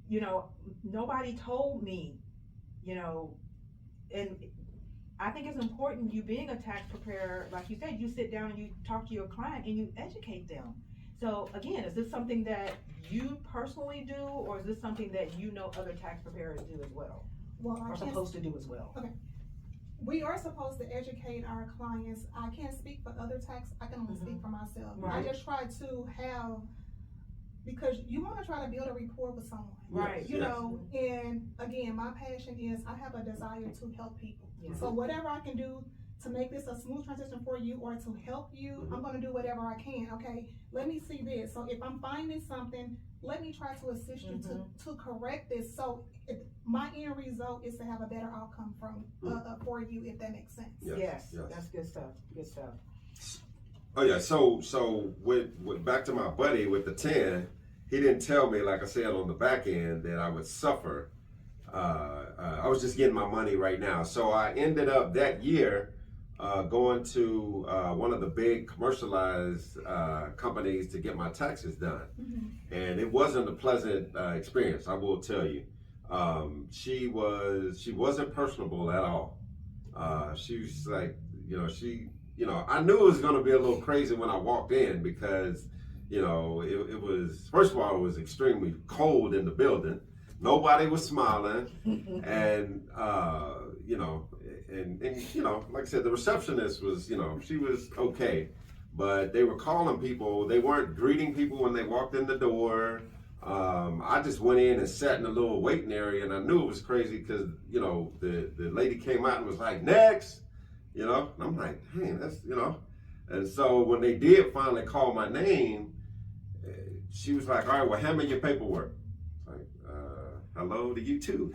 you know, nobody told me, you know, and I think it's important, you being a tax preparer, like you said, you sit down and you talk to your client and you educate them. So again, is this something that you personally do, or is this something that you know other tax preparers do as well? Well, Or supposed to do as well? Okay. We are supposed to educate our clients. I can't speak for other tax, I can only speak for myself. Right. I just try to have, because you wanna try to build a rapport with someone. Right. You know, and again, my passion is I have a desire to help people. Yeah. So whatever I can do to make this a smooth transition for you or to help you, I'm gonna do whatever I can, okay? Let me see this. So if I'm finding something, let me try to assist you to correct this. So my end result is to have a better outcome from, for you, if that makes sense. Yes, that's good stuff, good stuff. Oh yeah, so with back to my buddy with the 10, he didn't tell me, like I said, on the back end that I would suffer. I was just getting my money right now. So I ended up that year going to one of the big commercialized companies to get my taxes done. And it wasn't a pleasant experience, I will tell you. She wasn't personable at all. She was like, I knew it was going to be a little crazy when I walked in because, it was, first of all, it was extremely cold in the building. Nobody was smiling. And, like I said, the receptionist was, she was okay. But they were calling people. They weren't greeting people when they walked in the door. I just went in and sat in a little waiting area, and I knew it was crazy because, the lady came out and was like, next. And I'm like, dang, that's, And so when they did finally call my name, she was like, all right, well, hand me your paperwork. Like, hello to you too.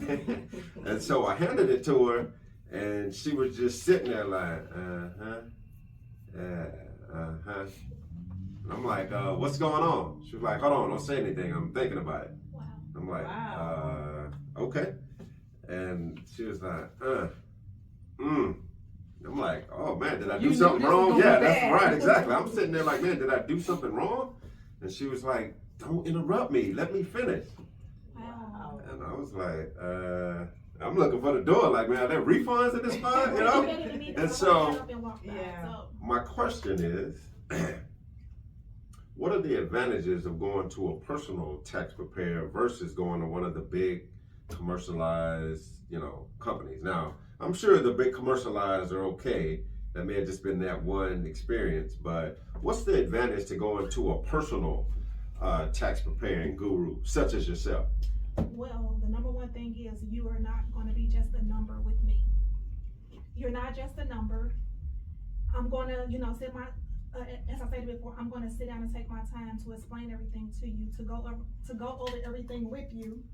And so I handed it to her, and she was just sitting there like, I'm like, what's going on? She was like, hold on, don't say anything. I'm thinking about it. Wow. I'm like, okay. And she was like, I'm like, oh man, did I do something wrong? Yeah, that's right, exactly. I'm sitting there like, man, did I do something wrong? And she was like, don't interrupt me, let me finish. Wow. And I was like, I'm looking for the door, like, man, are there refunds at this spot, And so, my question is, what are the advantages of going to a personal tax preparer versus going to one of the big commercialized, companies? Now, I'm sure the big commercialized are okay. That may have just been that one experience, but what's the advantage to going to a personal tax preparing guru, such as yourself? Well, the number one thing is you are not going to be just a number with me. You're not just a number. I'm going to, sit my, as I said before, I'm going to sit down and take my time to explain everything to you, to go over everything with you.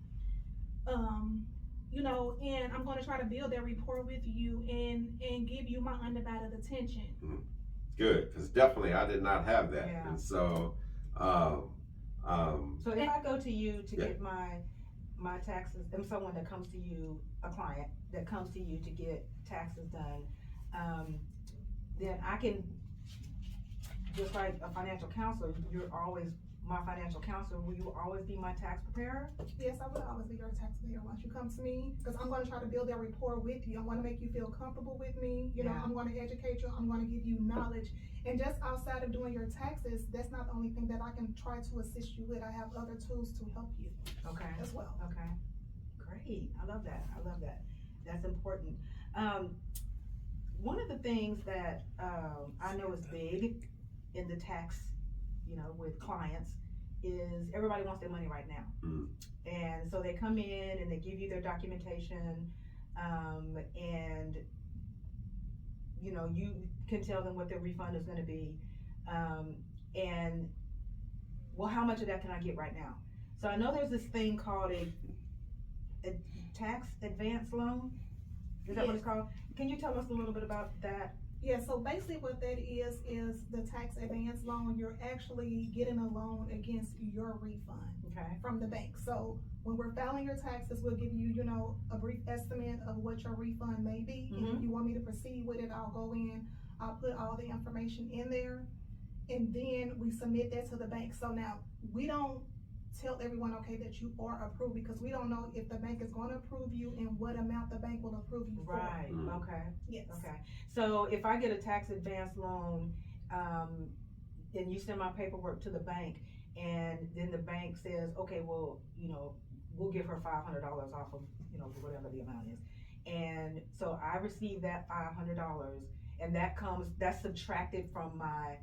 And I'm going to try to build that rapport with you and give you my undivided attention. Good, because definitely I did not have that. Yeah. And so, so if I go to you to get my taxes, and someone that comes to you, a client that comes to you to get taxes done, then I can, just like a financial counselor, you're always my financial counselor, will you always be my tax preparer? Yes, I will always be your taxpayer once you come to me, because I'm gonna try to build that rapport with you. I wanna make you feel comfortable with me, you know, Yeah. I'm gonna educate you, I'm gonna give you knowledge. And just outside of doing your taxes, that's not the only thing that I can try to assist you with. I have other tools to help you Okay. as well. Okay. Great. I love that. I love that. That's important. One of the things that I know is big in the tax, with clients is everybody wants their money right now. Mm. And so they come in and they give you their documentation, and you can tell them what their refund is going to be, and well, how much of that can I get right now? So I know there's this thing called a tax advance loan. Is that what it's called? Can you tell us a little bit about that? Yeah, so basically what that is the tax advance loan. You're actually getting a loan against your refund Okay. from the bank. So when we're filing your taxes, we'll give you, a brief estimate of what your refund may be. And if you want me to proceed with it, I'll go in, I'll put all the information in there, and then we submit that to the bank. So now, we don't tell everyone, okay, that you are approved, because we don't know if the bank is going to approve you and what amount the bank will approve you for. Right. Okay. Yes. Okay. So if I get a tax advance loan, and you send my paperwork to the bank, and then the bank says, okay, well, we'll give her $500 off of, whatever the amount is. And so I receive that $500, and that's subtracted from my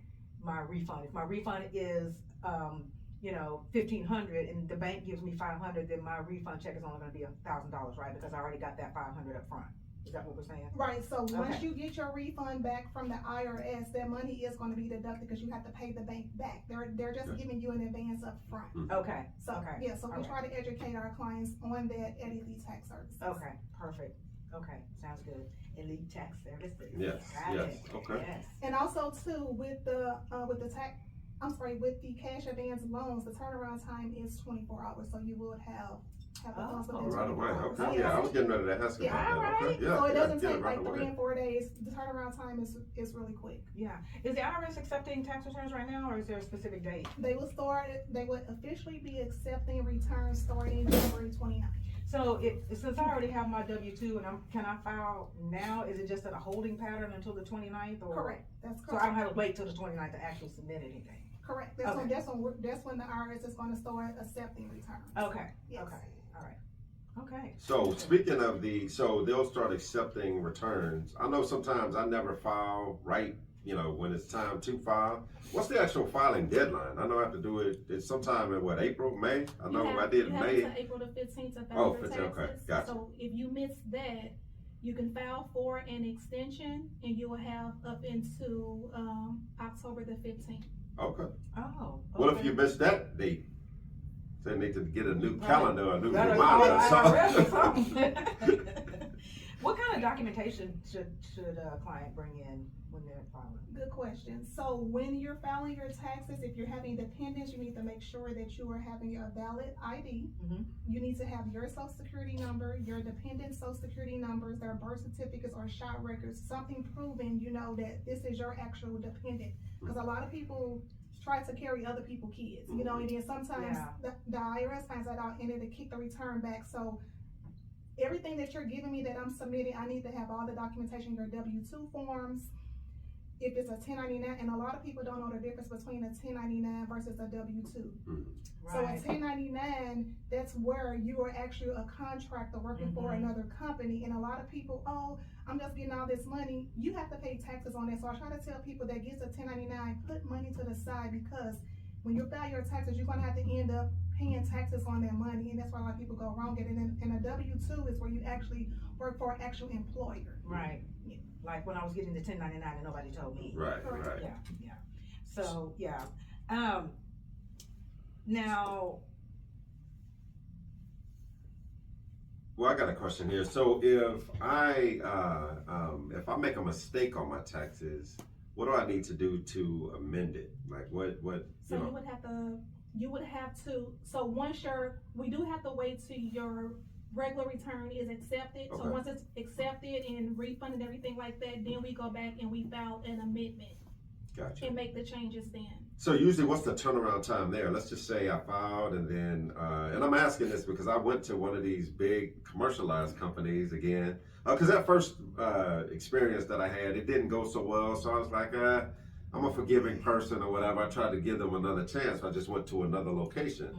refund. If my refund is, $1,500 and the bank gives me $500, then my refund check is only gonna be $1,000, right? Because I already got that $500 up front. Is that what we're saying? Right, so once Okay. you get your refund back from the IRS, that money is gonna be deducted because you have to pay the bank back. They're just giving you an advance up front. Okay. So, Okay. yeah, so we Alright. try to educate our clients on that at Elite Tax Services. Okay, perfect. Okay, sounds good. Elite Tax Services. Yes, Got yes, it. okay. Yes. And also too, with the cash advance loans, the turnaround time is 24 hours, so you would have the funds Oh, within Right away. 24 hours. Okay. Yeah, I was getting ready to ask about Yeah, that. alright. Okay. Yeah. So it doesn't yeah, take right like 3 away. and 4 days. The turnaround time is really quick. Yeah. Is the IRS accepting tax returns right now, or is there a specific date? They would officially be accepting returns starting February 29th. So since I already have my W-2 and can I file now? Is it just in a holding pattern until the 29th? Or? Correct, that's So I correct. don't have to wait till the 29th to actually submit anything? Correct, Okay. that's when the IRS is gonna start accepting returns. Okay, Yes. okay, all right. Okay. So speaking of so they'll start accepting returns. I know sometimes I never file right, when it's time to file. What's the actual filing deadline? I know I have to do it, it's sometime in April, May? I know I did You May. have until April the 15th to file Oh, your 15th, okay, taxes. gotcha. So if you miss that, you can file for an extension and you will have up into October the 15th. Okay. Oh. What if okay. you missed that date? They need to get a new Right. calendar, a new Better reminder. call or IRS or something. something. What kind of documentation should a client bring in when they're filing? Good question. So when you're filing your taxes, if you're having dependents, you need to make sure that you are having a valid ID. Mhm. You need to have your social security number, your dependent social security numbers, their birth certificates or shot records, something proving, that this is your actual dependent. Because a lot of people try to carry other people's kids, and then sometimes Yeah. the IRS finds that out and it'll kick the return back. So everything that you're giving me that I'm submitting, I need to have all the documentation, your W-2 forms, if it's a 1099, and a lot of people don't know the difference between a 1099 versus a W-2. So a Right. 1099, that's where you are actually a contractor working for another company, and a lot of people, I'm just getting all this money. You have to pay taxes on that. So I try to tell people that gets a 1099, put money to the side, because when you file your taxes, you're gonna have to end up paying taxes on that money, and that's why a lot of people go wrong. And a W-2 is where you actually work for an actual employer. Right. Yeah. Like when I was getting the 1099 and nobody told me. Right, Correct. right. Yeah. So, yeah. Now. Well, I got a question here. So if I make a mistake on my taxes, what do I need to do to amend it? Like what? So you would have to, so once we do have to wait till your regular return is accepted. So Okay. once it's accepted and refunded, everything like that, then we go back and we file an amendment Gotcha. and make the changes then. So usually, what's the turnaround time there? Let's just say I filed, and then, and I'm asking this because I went to one of these big commercialized companies again. Because that first experience that I had, it didn't go so well. So I was like, I'm a forgiving person or whatever. I tried to give them another chance. I just went to another location.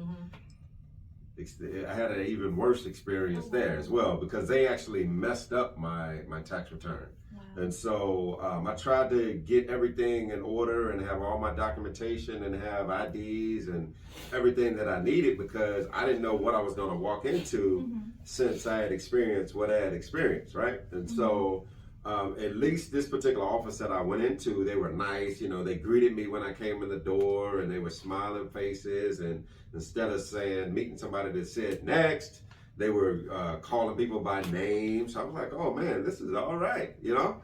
I had an even worse experience there as well because they actually messed up my tax return. And so I tried to get everything in order and have all my documentation and have IDs and everything that I needed because I didn't know what I was going to walk into since I had experienced what I had experienced, right? And so at least this particular office that I went into, they were nice. You know, they greeted me when I came in the door and they were smiling faces. And instead of meeting somebody that said next, they were calling people by name. So I was like, oh man, this is all right, you know?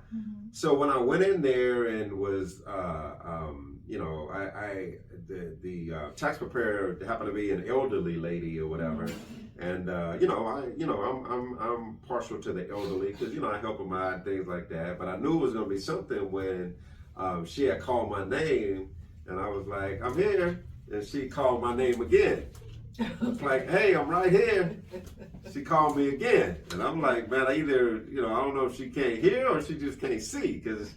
So when I went in there and was, you know, the tax preparer happened to be an elderly lady or whatever. And, you know, I'm partial to the elderly because, you know, I help them out and things like that. But I knew it was going to be something when she had called my name and I was like, I'm here. And she called my name again. It's like, hey, I'm right here. She called me again. And I'm like, man, I don't know if she can't hear or she just can't see. Because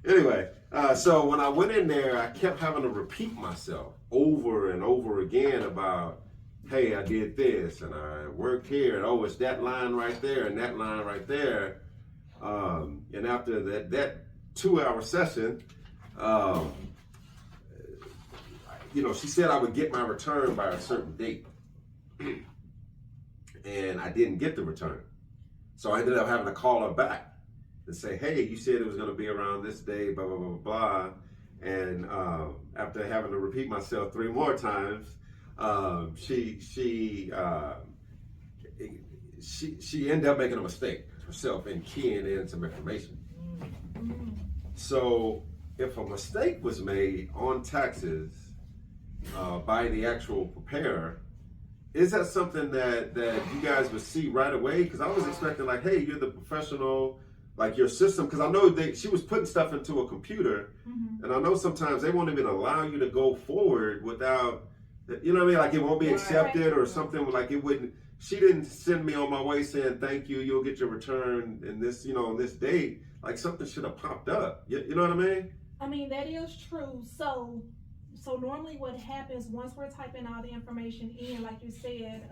anyway, so when I went in there, I kept having to repeat myself over and over again about, hey, I did this and I worked here. And oh, it's that line right there and that line right there. And after that 2-hour session, you know, she said I would get my return by a certain date. And I didn't get the return. So I ended up having to call her back and say, hey, you said it was going to be around this day, blah, blah, blah, blah. And after having to repeat myself 3 more times, she ended up making a mistake herself and keying in some information. So if a mistake was made on taxes, by the actual preparer, is that something that you guys would see right away? Because I was expecting like, hey, you're the professional, like your system, because I know she was putting stuff into a computer, and I know sometimes they won't even allow you to go forward without, you know what I mean? Like it won't be accepted or something like it wouldn't. She didn't send me on my way saying, thank you, you'll get your return in this, you know, on this date. Like something should have popped up. You know what I mean? I mean, that is true. So normally what happens once we're typing all the information in, like you said,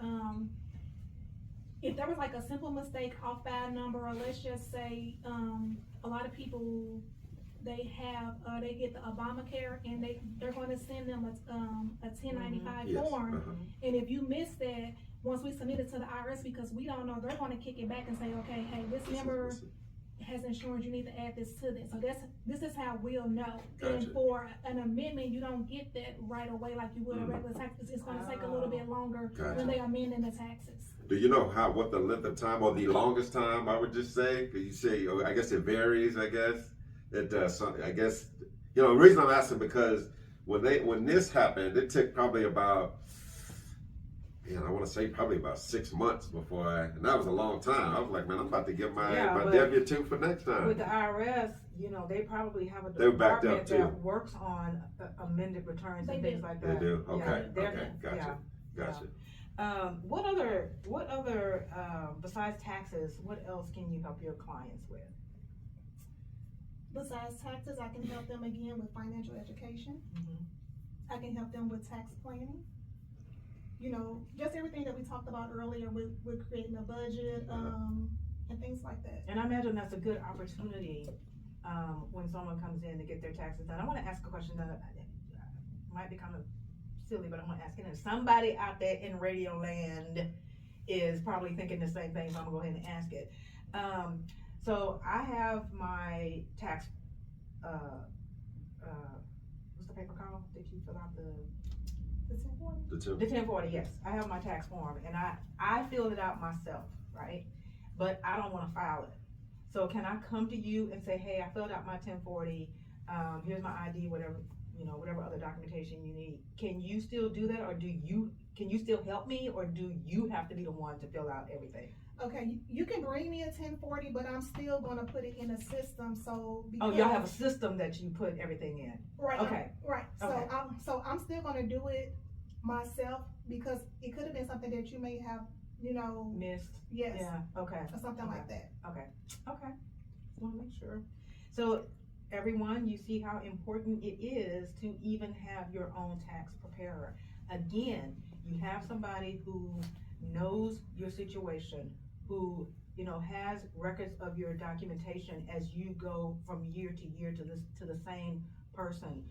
if there was like a simple mistake off by a number, or let's just say a lot of people, they get the Obamacare and they're going to send them a 1095 form. And if you miss that, once we submit it to the IRS, because we don't know, they're going to kick it back and say, okay, hey, this member has insurance, you need to add this to this. So this is how we'll know. Gotcha. And for an amendment, you don't get that right away like you would a regular taxes. It's going to take a little bit longer when they amend in the taxes. Do you know what the length of time or the longest time I would just say? Because you say, I guess it varies. I guess I guess you know the reason I'm asking because when this happened, it took probably about. I want to say probably about 6 months before and that was a long time. I was like, man, I'm about to get my W-2 for next time. With the IRS, you know, they probably have a department that works on amended returns and things like that. They do? Okay, Yeah, gotcha. What other besides taxes, what else can you help your clients with? Besides taxes, I can help them again with financial education. I can help them with tax planning. You know, just everything that we talked about earlier with creating a budget and things like that. And I imagine that's a good opportunity when someone comes in to get their taxes done. I want to ask a question that might be kind of silly, but I'm going to ask it. And somebody out there in radio land is probably thinking the same thing, so I'm going to go ahead and ask it. So I have my tax, what's the paper called that you fill out the 1040, yes. I have my tax form and I filled it out myself, right? But I don't want to file it. So can I come to you and say, hey, I filled out my 1040, here's my ID, whatever other documentation you need. Can you still do that, or can you still help me, or do you have to be the one to fill out everything? Okay, you can bring me a 1040, but I'm still gonna put it in a system, so. Oh, y'all have a system that you put everything in. Right. Okay. Right, Okay. so I'm still gonna do it myself, because it could have been something that you may have, Missed. yes, Yeah, okay. or something Okay. like that. Okay. Just wanna make sure. So everyone, you see how important it is to even have your own tax preparer. Again, you have somebody who knows your situation, who has records of your documentation as you go from year to year to the same person.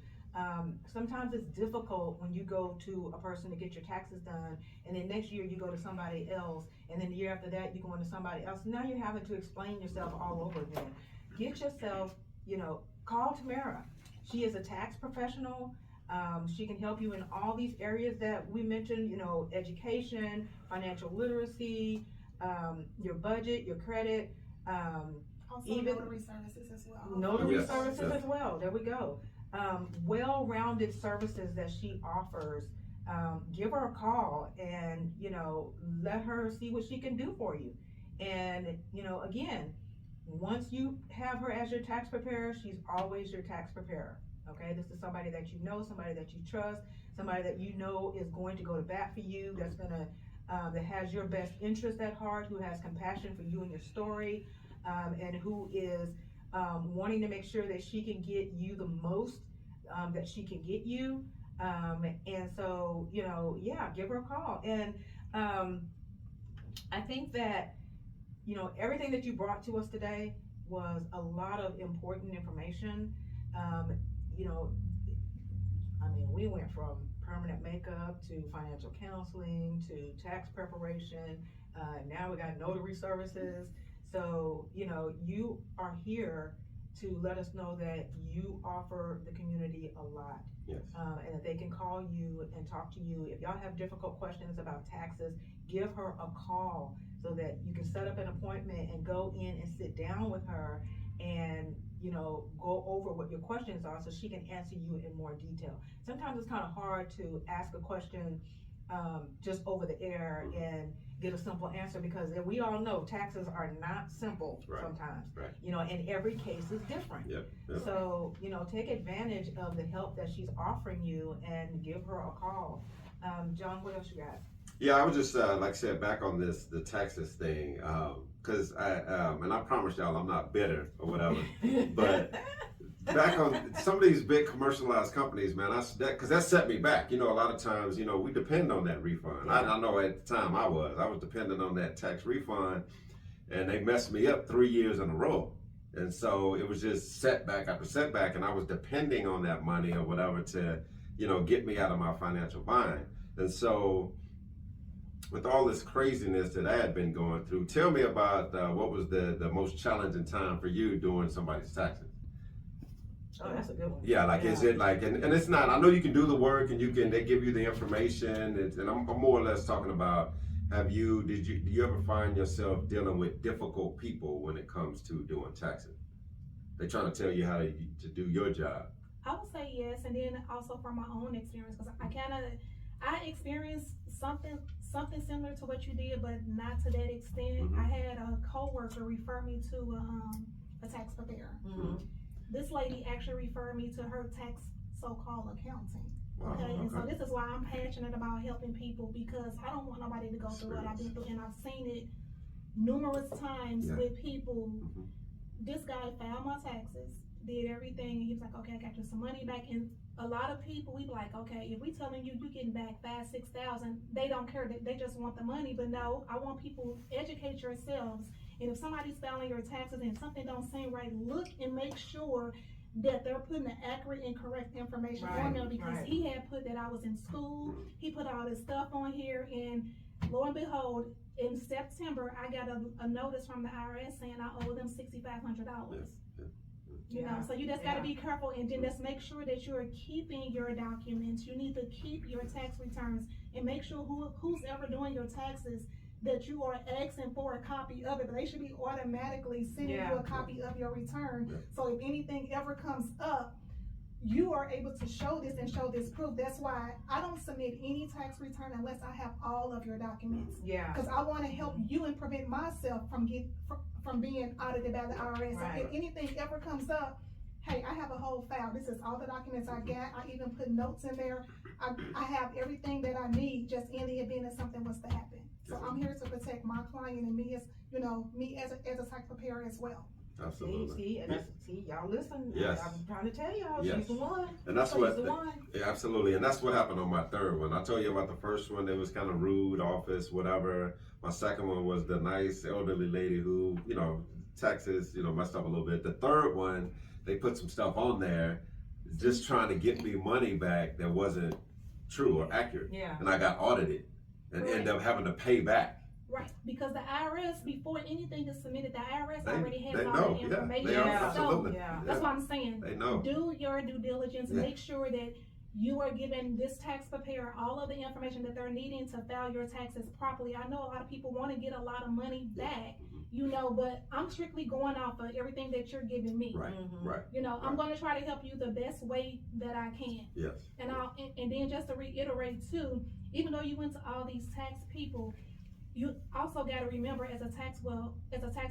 Sometimes it's difficult when you go to a person to get your taxes done, and then next year you go to somebody else, and then the year after that you go into somebody else. Now you're having to explain yourself all over again. Get yourself, call Tamara. She is a tax professional. She can help you in all these areas that we mentioned, education, financial literacy, your budget, your credit, Also even notary services as well. notary Yes, services yes. as well. There we go. Well-rounded services that she offers. Give her a call and let her see what she can do for you. And again, once you have her as your tax preparer, she's always your tax preparer. Okay, this is somebody that somebody that you trust, somebody that is going to go to bat for you, that's gonna that has your best interest at heart, who has compassion for you and your story, and who is wanting to make sure that she can get you the most that she can get you. And so, give her a call. And I think that, everything that you brought to us today was a lot of important information. We went from permanent makeup to financial counseling to tax preparation. Now we got notary services. So, you are here to let us know that you offer the community a lot. Yes. And that they can call you and talk to you. If y'all have difficult questions about taxes, give her a call so that you can set up an appointment and go in and sit down with her and go over what your questions are so she can answer you in more detail. Sometimes it's kind of hard to ask a question just over the air and get a simple answer, because we all know taxes are not simple. Right. Sometimes. Right. And every case is different. Yep. So, take advantage of the help that she's offering you and give her a call. John, what else you got? Yeah, I was just like I said, back on the Texas thing, because I promise y'all I'm not bitter or whatever, but back on some of these big commercialized companies, man, because that set me back. A lot of times, we depend on that refund. I know at the time I was dependent on that tax refund, and they messed me up 3 years in a row. And so it was just setback after setback, and I was depending on that money or whatever to, get me out of my financial bind. And so with all this craziness that I had been going through, tell me about what was the most challenging time for you doing somebody's taxes? Oh, that's a good one. Yeah, is it like, and it's not, I know you can do the work and they give you the information, and I'm more or less talking about, do you ever find yourself dealing with difficult people when it comes to doing taxes? They're trying to tell you how to do your job. I would say yes, and then also from my own experience, because I experienced something similar to what you did, but not to that extent. Mm-hmm. I had a coworker refer me to a tax preparer. Mm-hmm. This lady actually referred me to her tax so-called accounting. Wow, Okay, and so okay. this is why I'm passionate about helping people, because I don't want nobody to go through what I've been through, and I've seen it numerous times with people. Mm-hmm. This guy filed my taxes, did everything, and he was like, okay, I got you some money back. And a lot of people, we be like, okay, if we telling you getting back $5,000-6,000, they don't care, they just want the money. But no, I want people to educate yourselves. And if somebody's filing your taxes and something don't seem right, look and make sure that they're putting the accurate and correct information on there, because he had put that I was in school, he put all this stuff on here, and lo and behold, in September, I got a notice from the IRS saying I owe them $6,500. You know, so you just got to be careful, and then just make sure that you are keeping your documents. You need to keep your tax returns, and make sure who's ever doing your taxes that you are asking for a copy of it. But they should be automatically sending you a copy of your return. So if anything ever comes up, you are able to show this and show this proof. That's why I don't submit any tax return unless I have all of your documents. Yeah. Because I want to help you and prevent myself from being audited by the IRS. Right. So if anything ever comes up, hey, I have a whole file. This is all the documents I got. I even put notes in there. I have everything that I need just in the event that something was to happen. So I'm here to protect my client and me as, me as a tax preparer as well. Absolutely. See, y'all listen. Yes. I'm trying to tell y'all, Yes. she's the one. And that's She's what, the one. yeah, absolutely. And that's what happened on my third one. I told you about the first one. It was kind of rude, office, whatever. My second one was the nice elderly lady who, taxes, messed up a little bit. The third one, they put some stuff on there just trying to get me money back that wasn't true or accurate. Yeah. And I got audited and Right. ended up having to pay back. Right, because the IRS, before anything is submitted, the IRS They already has all know, the yeah, information. they are, Yeah. absolutely. Yeah. That's what I'm saying. They know. Do your due diligence. Yeah. Make sure that you are giving this tax preparer all of the information that they're needing to file your taxes properly. I know a lot of people want to get a lot of money back, but I'm strictly going off of everything that you're giving me. Right, Mhm. right. I'm going to try to help you the best way that I can. Yes. And then just to reiterate too, even though you went to all these tax people, you also got to remember as a tax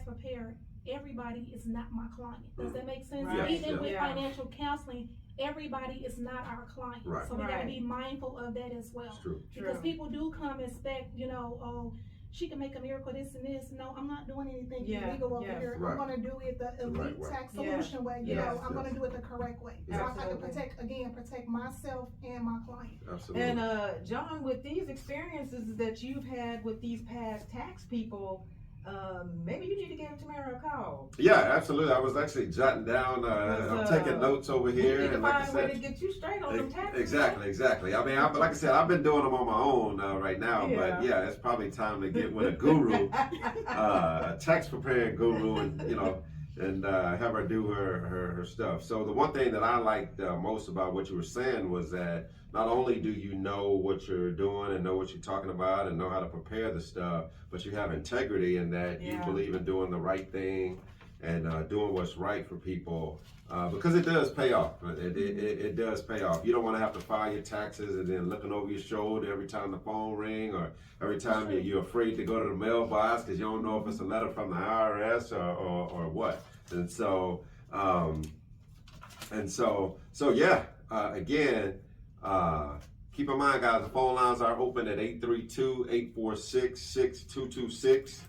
preparer, everybody is not my client. Does that make sense? Right. Yes, Even yes. with Yeah. financial counseling, everybody is not our client. Right. So we got Right. to be mindful of that as well. It's true. Because True. people do come and expect, oh, she can make a miracle, this and this. No, I'm not doing anything Yeah, illegal over yes. here. Right. I'm going to do it the elite Right, right. tax Yes. solution way. Yes, I'm going yes. to do it the correct way. So I can Absolutely. protect myself and my client. Absolutely. And John, with these experiences that you've had with these past tax people, maybe you need to give Tamara a call. Yeah, absolutely. I was actually jotting down, I'm taking notes over We here. need to And like I find a way said, to get you straight on them taxes. exactly. I mean, like I said, I've been doing them on my own right now, but yeah, it's probably time to get with a guru, a tax preparing guru, and have her do her stuff. So the one thing that I liked most about what you were saying was that not only do you know what you're doing and know what you're talking about and know how to prepare the stuff, but you have integrity in that you Yeah. believe in doing the right thing and doing what's right for people, because it does pay off. It does pay off. You don't want to have to file your taxes and then looking over your shoulder every time the phone ring or every time you're afraid to go to the mailbox because you don't know if it's a letter from the IRS or what. And so yeah. Again, keep in mind, guys, the phone lines are open at 832-846-6226.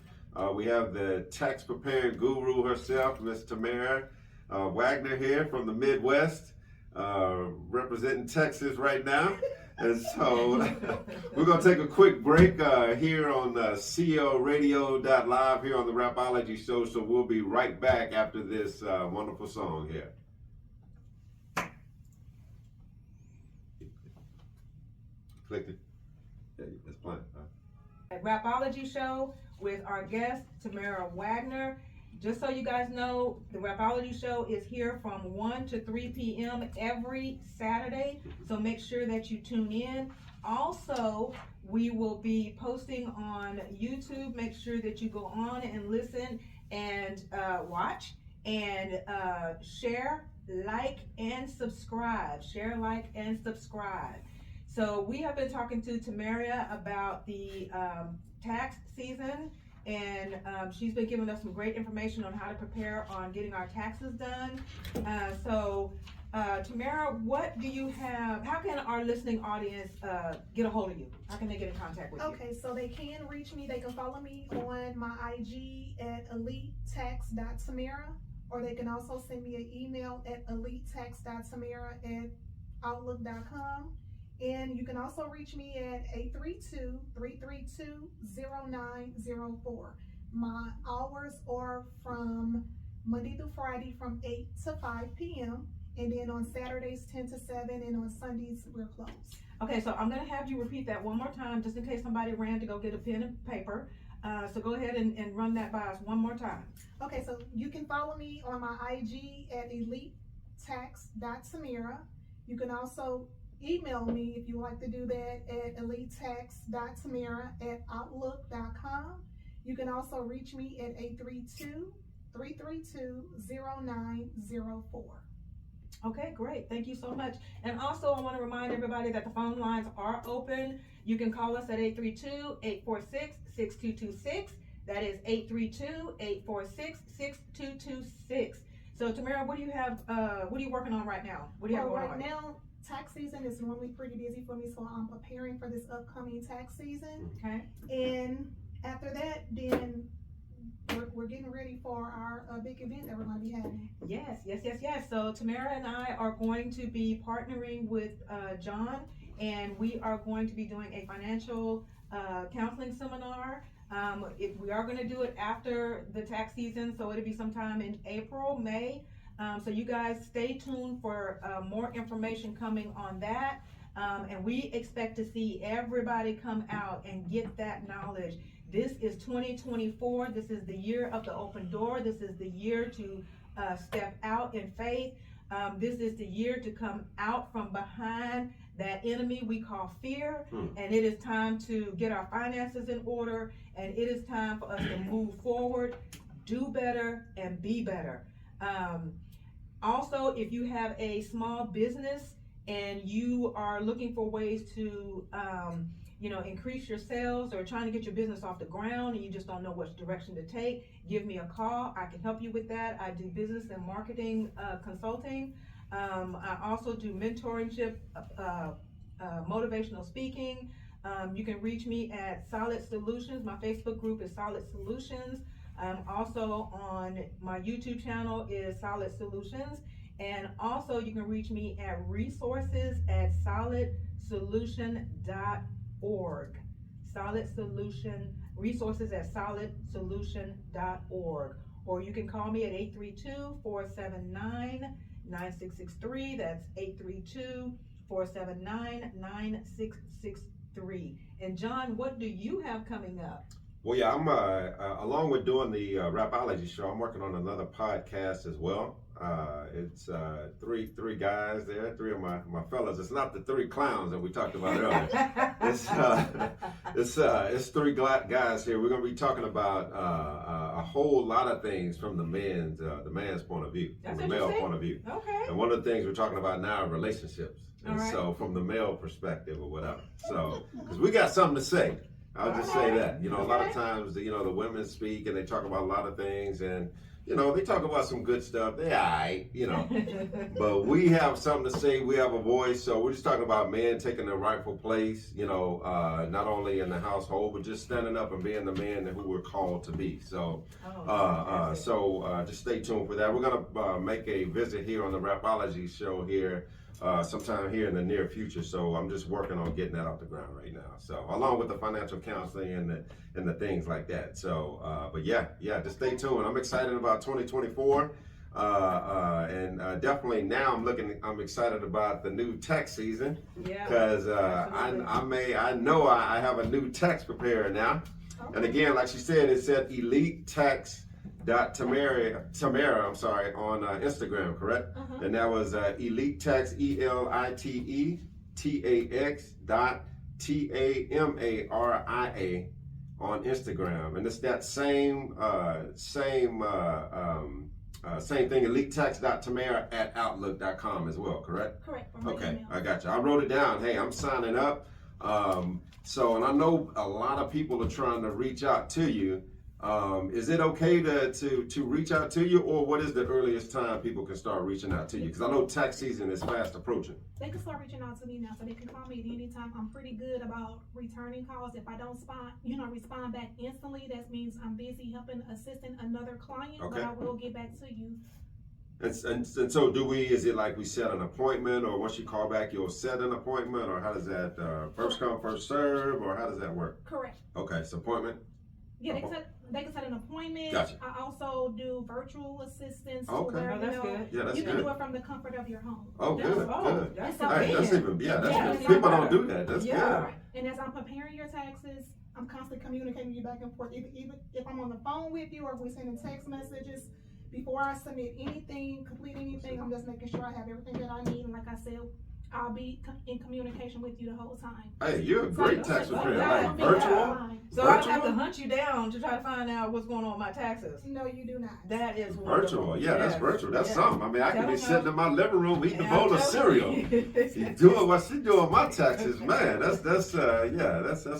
We have the tax preparing guru herself, Miss Tamara Wagner here from the Midwest, representing Texas right now. And so we're going to take a quick break here on CLRadio.live here on the Rapology Show. So we'll be right back after this wonderful song here. Clicked it. Yeah, it's playing. Rapology Show with our guest, Tamara Wagner. Just so you guys know, the Rapology Show is here from 1 to 3 p.m. every Saturday, so make sure that you tune in. Also, we will be posting on YouTube. Make sure that you go on and listen and watch and share, like, and subscribe. Share, like, and subscribe. So we have been talking to Tamara about the tax season, and she's been giving us some great information on how to prepare on getting our taxes done. Tamara, what do you have? How can our listening audience get a hold of you? How can they get in contact with you? Okay, so they can reach me. They can follow me on my IG at elitetax.tamara, or they can also send me an email at elitetax.tamara@outlook.com. And you can also reach me at 832-332-0904. My hours are from Monday through Friday from 8 to 5 p.m. And then on Saturdays 10 to 7, and on Sundays we're closed. Okay, so I'm gonna have you repeat that one more time, just in case somebody ran to go get a pen and paper. So go ahead and run that by us one more time. Okay, so you can follow me on my IG at elitetax.tamara. You can also email me if you like to do that at elitetax.tamara@outlook.com. You can also reach me at 832-332-0904. Okay, great. Thank you so much. And also, I want to remind everybody that the phone lines are open. You can call us at 832-846-6226. That is 832-846-6226. So, Tamara, what do you have? What are you working on right now? What do you have going Right on? now, tax season is normally pretty busy for me, so I'm preparing for this upcoming tax season. Okay. And after that, then we're getting ready for our big event that we're going to be having. Yes. So Tamara and I are going to be partnering with John, and we are going to be doing a financial counseling seminar. If we are going to do it after the tax season, so it'll be sometime in April, May. So you guys stay tuned for more information coming on that. And we expect to see everybody come out and get that knowledge. This is 2024. This is the year of the open door. This is the year to step out in faith. This is the year to come out from behind that enemy we call fear. And it is time to get our finances in order. And it is time for us to move forward, do better, and be better. Also, if you have a small business and you are looking for ways to increase your sales or trying to get your business off the ground and you just don't know which direction to take, give me a call. I can help you with that. I do business and marketing consulting. I also do mentorship, motivational speaking. You can reach me at Solid Solutions. My Facebook group is Solid Solutions. Also on my YouTube channel is Solid Solutions. And also you can reach me at resources@solidsolution.org. Solid Solution, resources at solidsolution.org. Or you can call me at 832-479-9663. That's 832-479-9663. And John, what do you have coming up? Well, yeah, I'm along with doing the Rapology show, I'm working on another podcast as well. It's three guys there, three of my fellas. It's not the three clowns that we talked about earlier. It's three guys here. We're going to be talking about a whole lot of things from the man's point of view, from the male point of view. Okay. And one of the things we're talking about now are relationships. And right. so from the male perspective or whatever. So, because we got something to say. I'll just say that, a lot of times, the women speak and they talk about a lot of things and, they talk about some good stuff. They all right, but we have something to say. We have a voice. So we're just talking about men taking their rightful place, not only in the household, but just standing up and being the man that who we're called to be. So, just stay tuned for that. We're going to make a visit here on the Rapology show here. Sometime here in the near future, so I'm just working on getting that off the ground right now. So along with the financial counseling and the things like that. So, but yeah, just stay tuned. I'm excited about 2024, and definitely now I'm excited about the new tax season because I know I have a new tax preparer now. Okay. And again, like she said, it said Elite Tax. Tamara, on Instagram, correct? Uh-huh. And that was Elite Tax, ELITETAX.TAMARIA on Instagram, and it's that same thing, EliteTax.Tamara@outlook.com as well, correct? Correct. Okay, I got you. I wrote it down. Hey, I'm signing up. And I know a lot of people are trying to reach out to you. Is it okay to reach out to you, or what is the earliest time people can start reaching out to you? Because I know tax season is fast approaching. They can start reaching out to me now, so they can call me at any time. I'm pretty good about returning calls. If I don't respond back instantly, that means I'm busy assisting another client, okay. But I will get back to you. And so is it like we set an appointment, or once you call back, you'll set an appointment, or how does that, first come, first serve, or how does that work? Correct. Okay, so appointment? Yeah, they can set an appointment. Gotcha. I also do virtual assistance. Okay. Where, that's good. Yeah, that's you can do it from the comfort of your home. Oh, good. That's good. People don't do that. That's good. And as I'm preparing your taxes, I'm constantly communicating you back and forth. Even if I'm on the phone with you or if we're sending text messages, before I submit anything, complete anything, I'm just making sure I have everything that I need. And like I said, I'll be in communication with you the whole time. Hey, you're a great tax Oh, preparer. yeah. Like virtual. So I have to Virtual? hunt you down to try to find out what's going on with my taxes. No, you do not. That is wonderful. Virtual, yeah, that's Yes. virtual. That's Yes. something. I mean, I Tell could be them sitting how- in my living room eating a And bowl I'm of telling cereal. you. She's doing what she's doing my taxes, man. That's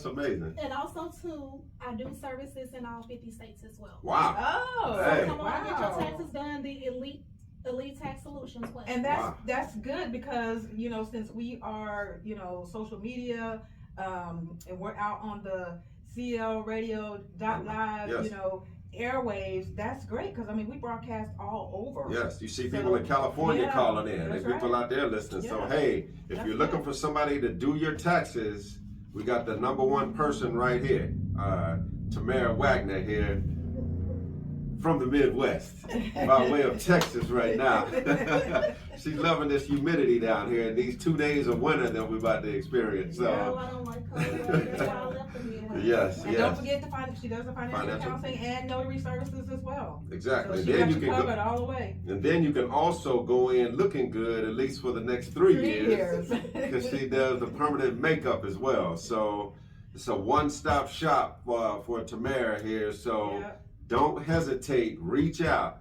amazing. And also too, I do services in all 50 states as well. Wow. Oh, Hey. Come on, get your wow. taxes done. The Elite Tax Solutions way. And that's Wow. that's good because since we are social media, and we're out on the CLradio.live, Yes. airwaves. That's great because we broadcast all over. Yes, you see So, people in California yeah, calling in, and that's people right. out there listening. So Yeah. hey, if That's you're looking good. for somebody to do your taxes, we got the number one person right here, Tamara Wagner here from the Midwest, by way of Texas right now. She's loving this humidity down here and these 2 days of winter that we're about to experience. No, So I don't like cold weather. That's why I left them here. yes, And yes, don't forget to find she does the financial Financial. counseling and notary services as well. exactly. So And she then got you you can covered go, all the way. and then you can also go in looking good at least for the next 3 years. Because she does the permanent makeup as well. So it's a one-stop shop for Tamara here. So Yeah. don't hesitate, reach out.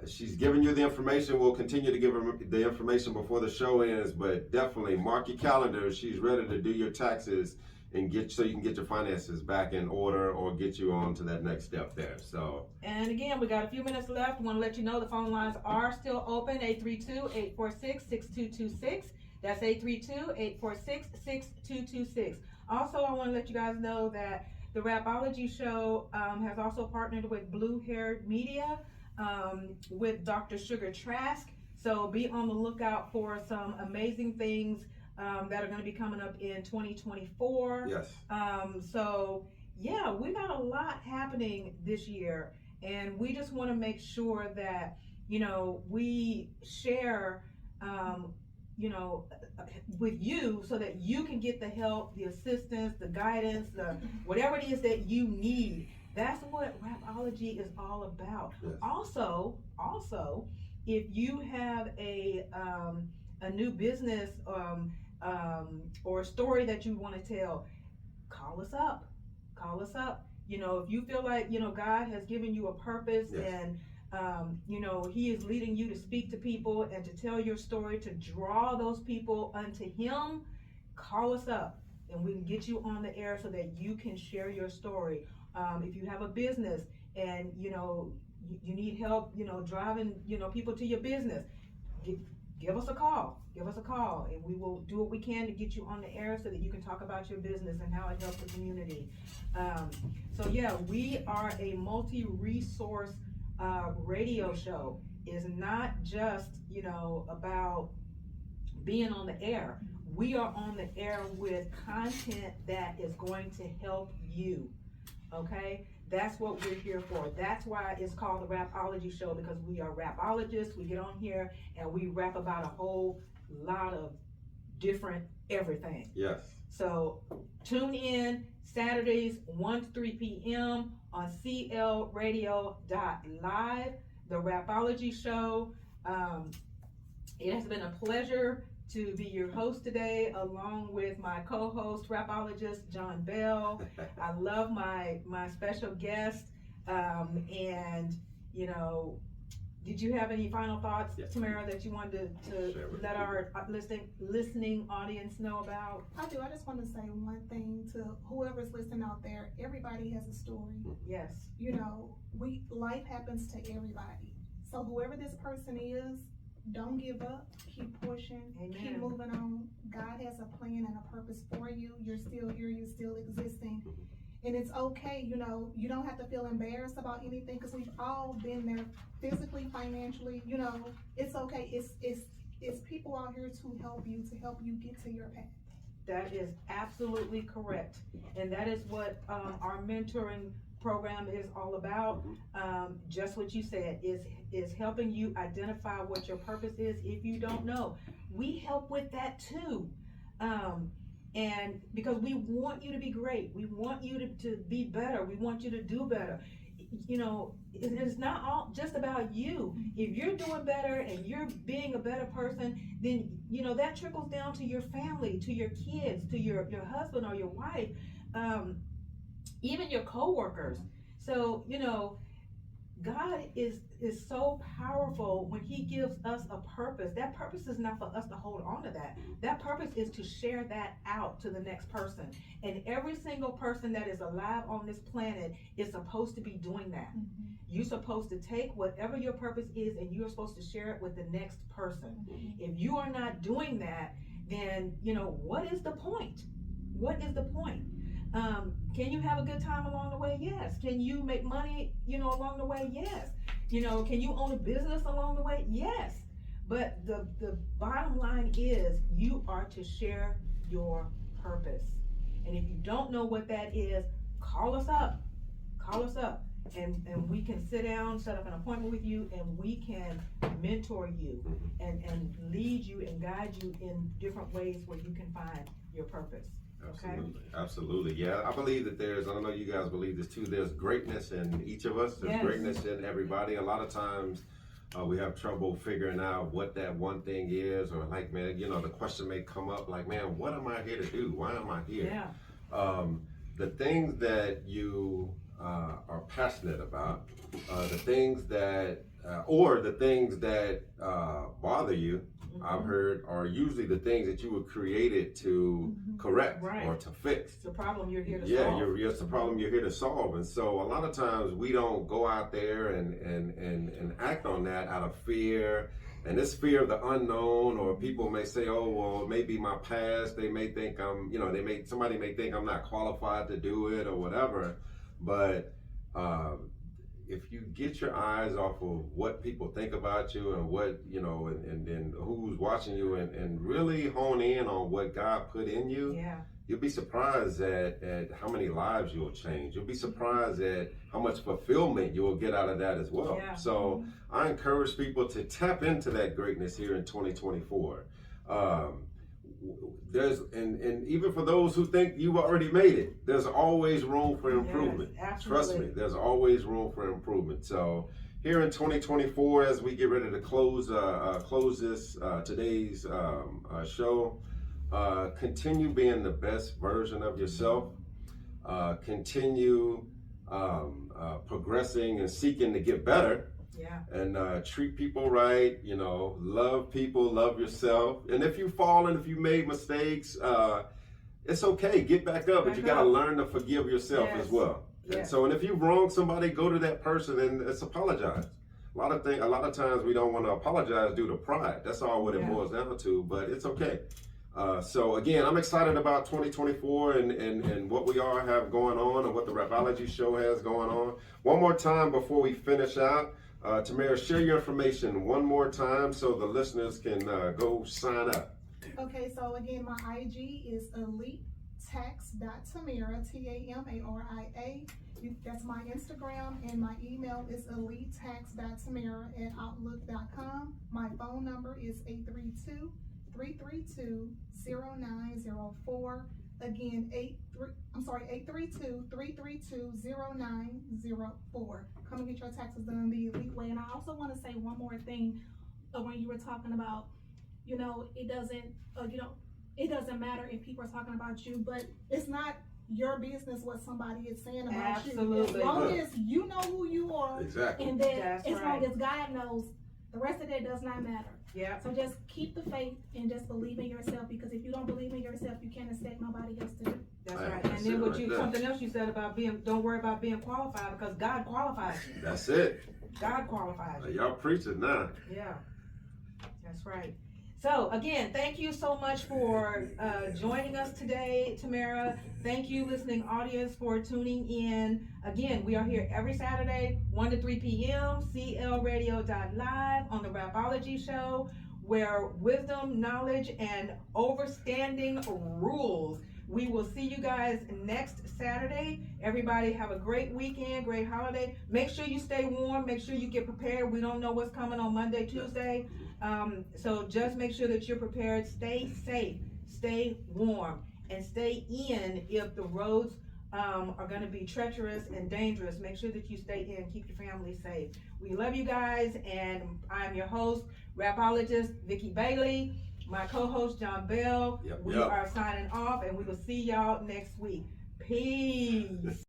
She's giving you the information. We'll continue to give her the information before the show ends, but definitely mark your calendar. She's ready to do your taxes and so you can get your finances back in order or get you on to that next step there. So And again, we got a few minutes left. Want to let you know the phone lines are still open, 832-846-6226. That's 832-846-6226. Also, I want to let you guys know that the Rapology Show has also partnered with Blue Hair Media with Dr. Sugar Trask. So be on the lookout for some amazing things that are going to be coming up in 2024. yes, So yeah, we got a lot happening this year, and we just want to make sure that we share with you so that you can get the help, the assistance, the guidance, the whatever it is that you need. That's what Rapology is all about. yes. Also, if you have a new business or a story that you want to tell, call us up. If you feel like God has given you a purpose, Yes. and He is leading you to speak to people and to tell your story, to draw those people unto Him, call us up and we can get you on the air so that you can share your story. If you have a business and you need help driving people to your business, give us a call, and we will do what we can to get you on the air so that you can talk about your business and how it helps the community. So yeah, we are a multi-resource radio show. Is not just about being on the air. We are on the air with content that is going to help you. Okay, that's what we're here for. That's why it's called the Rapology Show, because we are rapologists. We get on here and we rap about a whole lot of different everything. Yes. So tune in Saturdays 1 to 3 p.m. on CLradio.live, the Rapology Show. It has been a pleasure to be your host today, along with my co-host, rapologist John Bell. I love my special guest, and did you have any final thoughts, Yes. Tamara, that you wanted to Share with let me. our listening audience know about? I do. I just want to say one thing to whoever's listening out there. Everybody has a story. Yes. Life happens to everybody. So whoever this person is, don't give up. Keep pushing. Amen. Keep moving on. God has a plan and a purpose for you. You're still here. You're still existing. And it's okay. You don't have to feel embarrassed about anything, because we've all been there physically, financially. It's okay. It's people out here to help you get to your path. That is absolutely correct. And that is what our mentoring program is all about. Just what you said is helping you identify what your purpose is if you don't know. We help with that too. And because we want you to be great, we want you to be better, we want you to do better. It's not all just about about you. If you're doing better and you're being a better person, then, you know, that trickles down to your family, to your kids, to your husband or your wife, even your coworkers. So, you know, God is so powerful when he gives us a purpose. That purpose is not for us to hold on to that. That purpose is to share that out to the next person. And every single person that is alive on this planet is supposed to be doing that. Mm-hmm. You're supposed to take whatever your purpose is and you're supposed to share it with the next person. Mm-hmm. If you are not doing that, then, you know, what is the point? What is the point? Can you have a good time along the way? Yes. Can you make money, you know, along the way? Yes. You know, can you own a business along the way? Yes. But the bottom line is you are to share your purpose. And if you don't know what that is, call us up. Call us up. And we can sit down, set up an appointment with you, and we can mentor you and lead you and guide you in different ways where you can find your purpose. Absolutely, absolutely. Yeah, I believe that I don't know you guys believe this too, there's greatness in each of us. There's Yes. greatness in everybody. A lot of times we have trouble figuring out what that one thing is, or like, man, you know, the question may come up like, man, what am I here to do? Why am I here? Yeah. The things that you are passionate about, the things that bother you, I've heard, are usually the things that you were created to correct or to fix. It's the problem you're here to Yeah, solve. it's the problem you're here to solve. And so a lot of times we don't go out there and act on that out of fear. And this fear of the unknown, or people may say, oh, well, maybe my past, they may think somebody may think I'm not qualified to do it or whatever. But if you get your eyes off of what people think about you and what, you know, and who's watching you and really hone in on what God put in you, Yeah. you'll be surprised at how many lives you'll change. You'll be surprised at how much fulfillment you'll get out of that as well. Yeah. So I encourage people to tap into that greatness here in 2024. And even for those who think you've already made it, there's always room for improvement. Yes, Trust me, there's always room for improvement. So here in 2024, as we get ready to close this today's show, continue being the best version of yourself. Continue progressing and seeking to get better. Yeah. And treat people right, you know, love people, love yourself. And if you fall and if you made mistakes, it's okay, get back up, but you gotta learn to forgive yourself as well. Yes. And so, and if you wrong somebody, go to that person and apologize. A lot of times we don't want to apologize due to pride. That's all what it boils down to, but it's okay. So again, I'm excited about 2024 and what we all have going on and what the Rapology show has going on. One more time before we finish out, Tamara, share your information one more time so the listeners can go sign up. Okay, so again, my IG is elitetax.tamara, TAMARIA. That's my Instagram, and my email is elitetax.tamara@outlook.com. My phone number is 832-332-0904. Again, 832-332-0904. Come and get your taxes done the elite way. And I also want to say one more thing when you were talking about, you know, it doesn't matter if people are talking about you, but it's not your business what somebody is saying about you. As long as you know who you are, exactly, and then long as God knows, the rest of that does not matter. Yeah. So just keep the faith and just believe in yourself, because if you don't believe in yourself, you can't expect nobody else to. That's right. And then something else you said about don't worry about being qualified, because God qualifies you. That's it. God qualifies you. Y'all preaching now. Yeah. That's right. So again, thank you so much for joining us today, Tamara. Thank you, listening audience, for tuning in. Again, we are here every Saturday, 1 to 3 p.m., clradio.live on the Rapology show, where wisdom, knowledge, and overstanding rules. We will see you guys next Saturday. Everybody have a great weekend, great holiday. Make sure you stay warm. Make sure you get prepared. We don't know what's coming on Monday, Tuesday. So just make sure that you're prepared. Stay safe, stay warm, and stay in if the roads are going to be treacherous and dangerous. Make sure that you stay in. Keep your family safe. We love you guys, and I'm your host, rapologist Vicki Bailey. My co-host John Bell. We are signing off, and we will see y'all next week. Peace.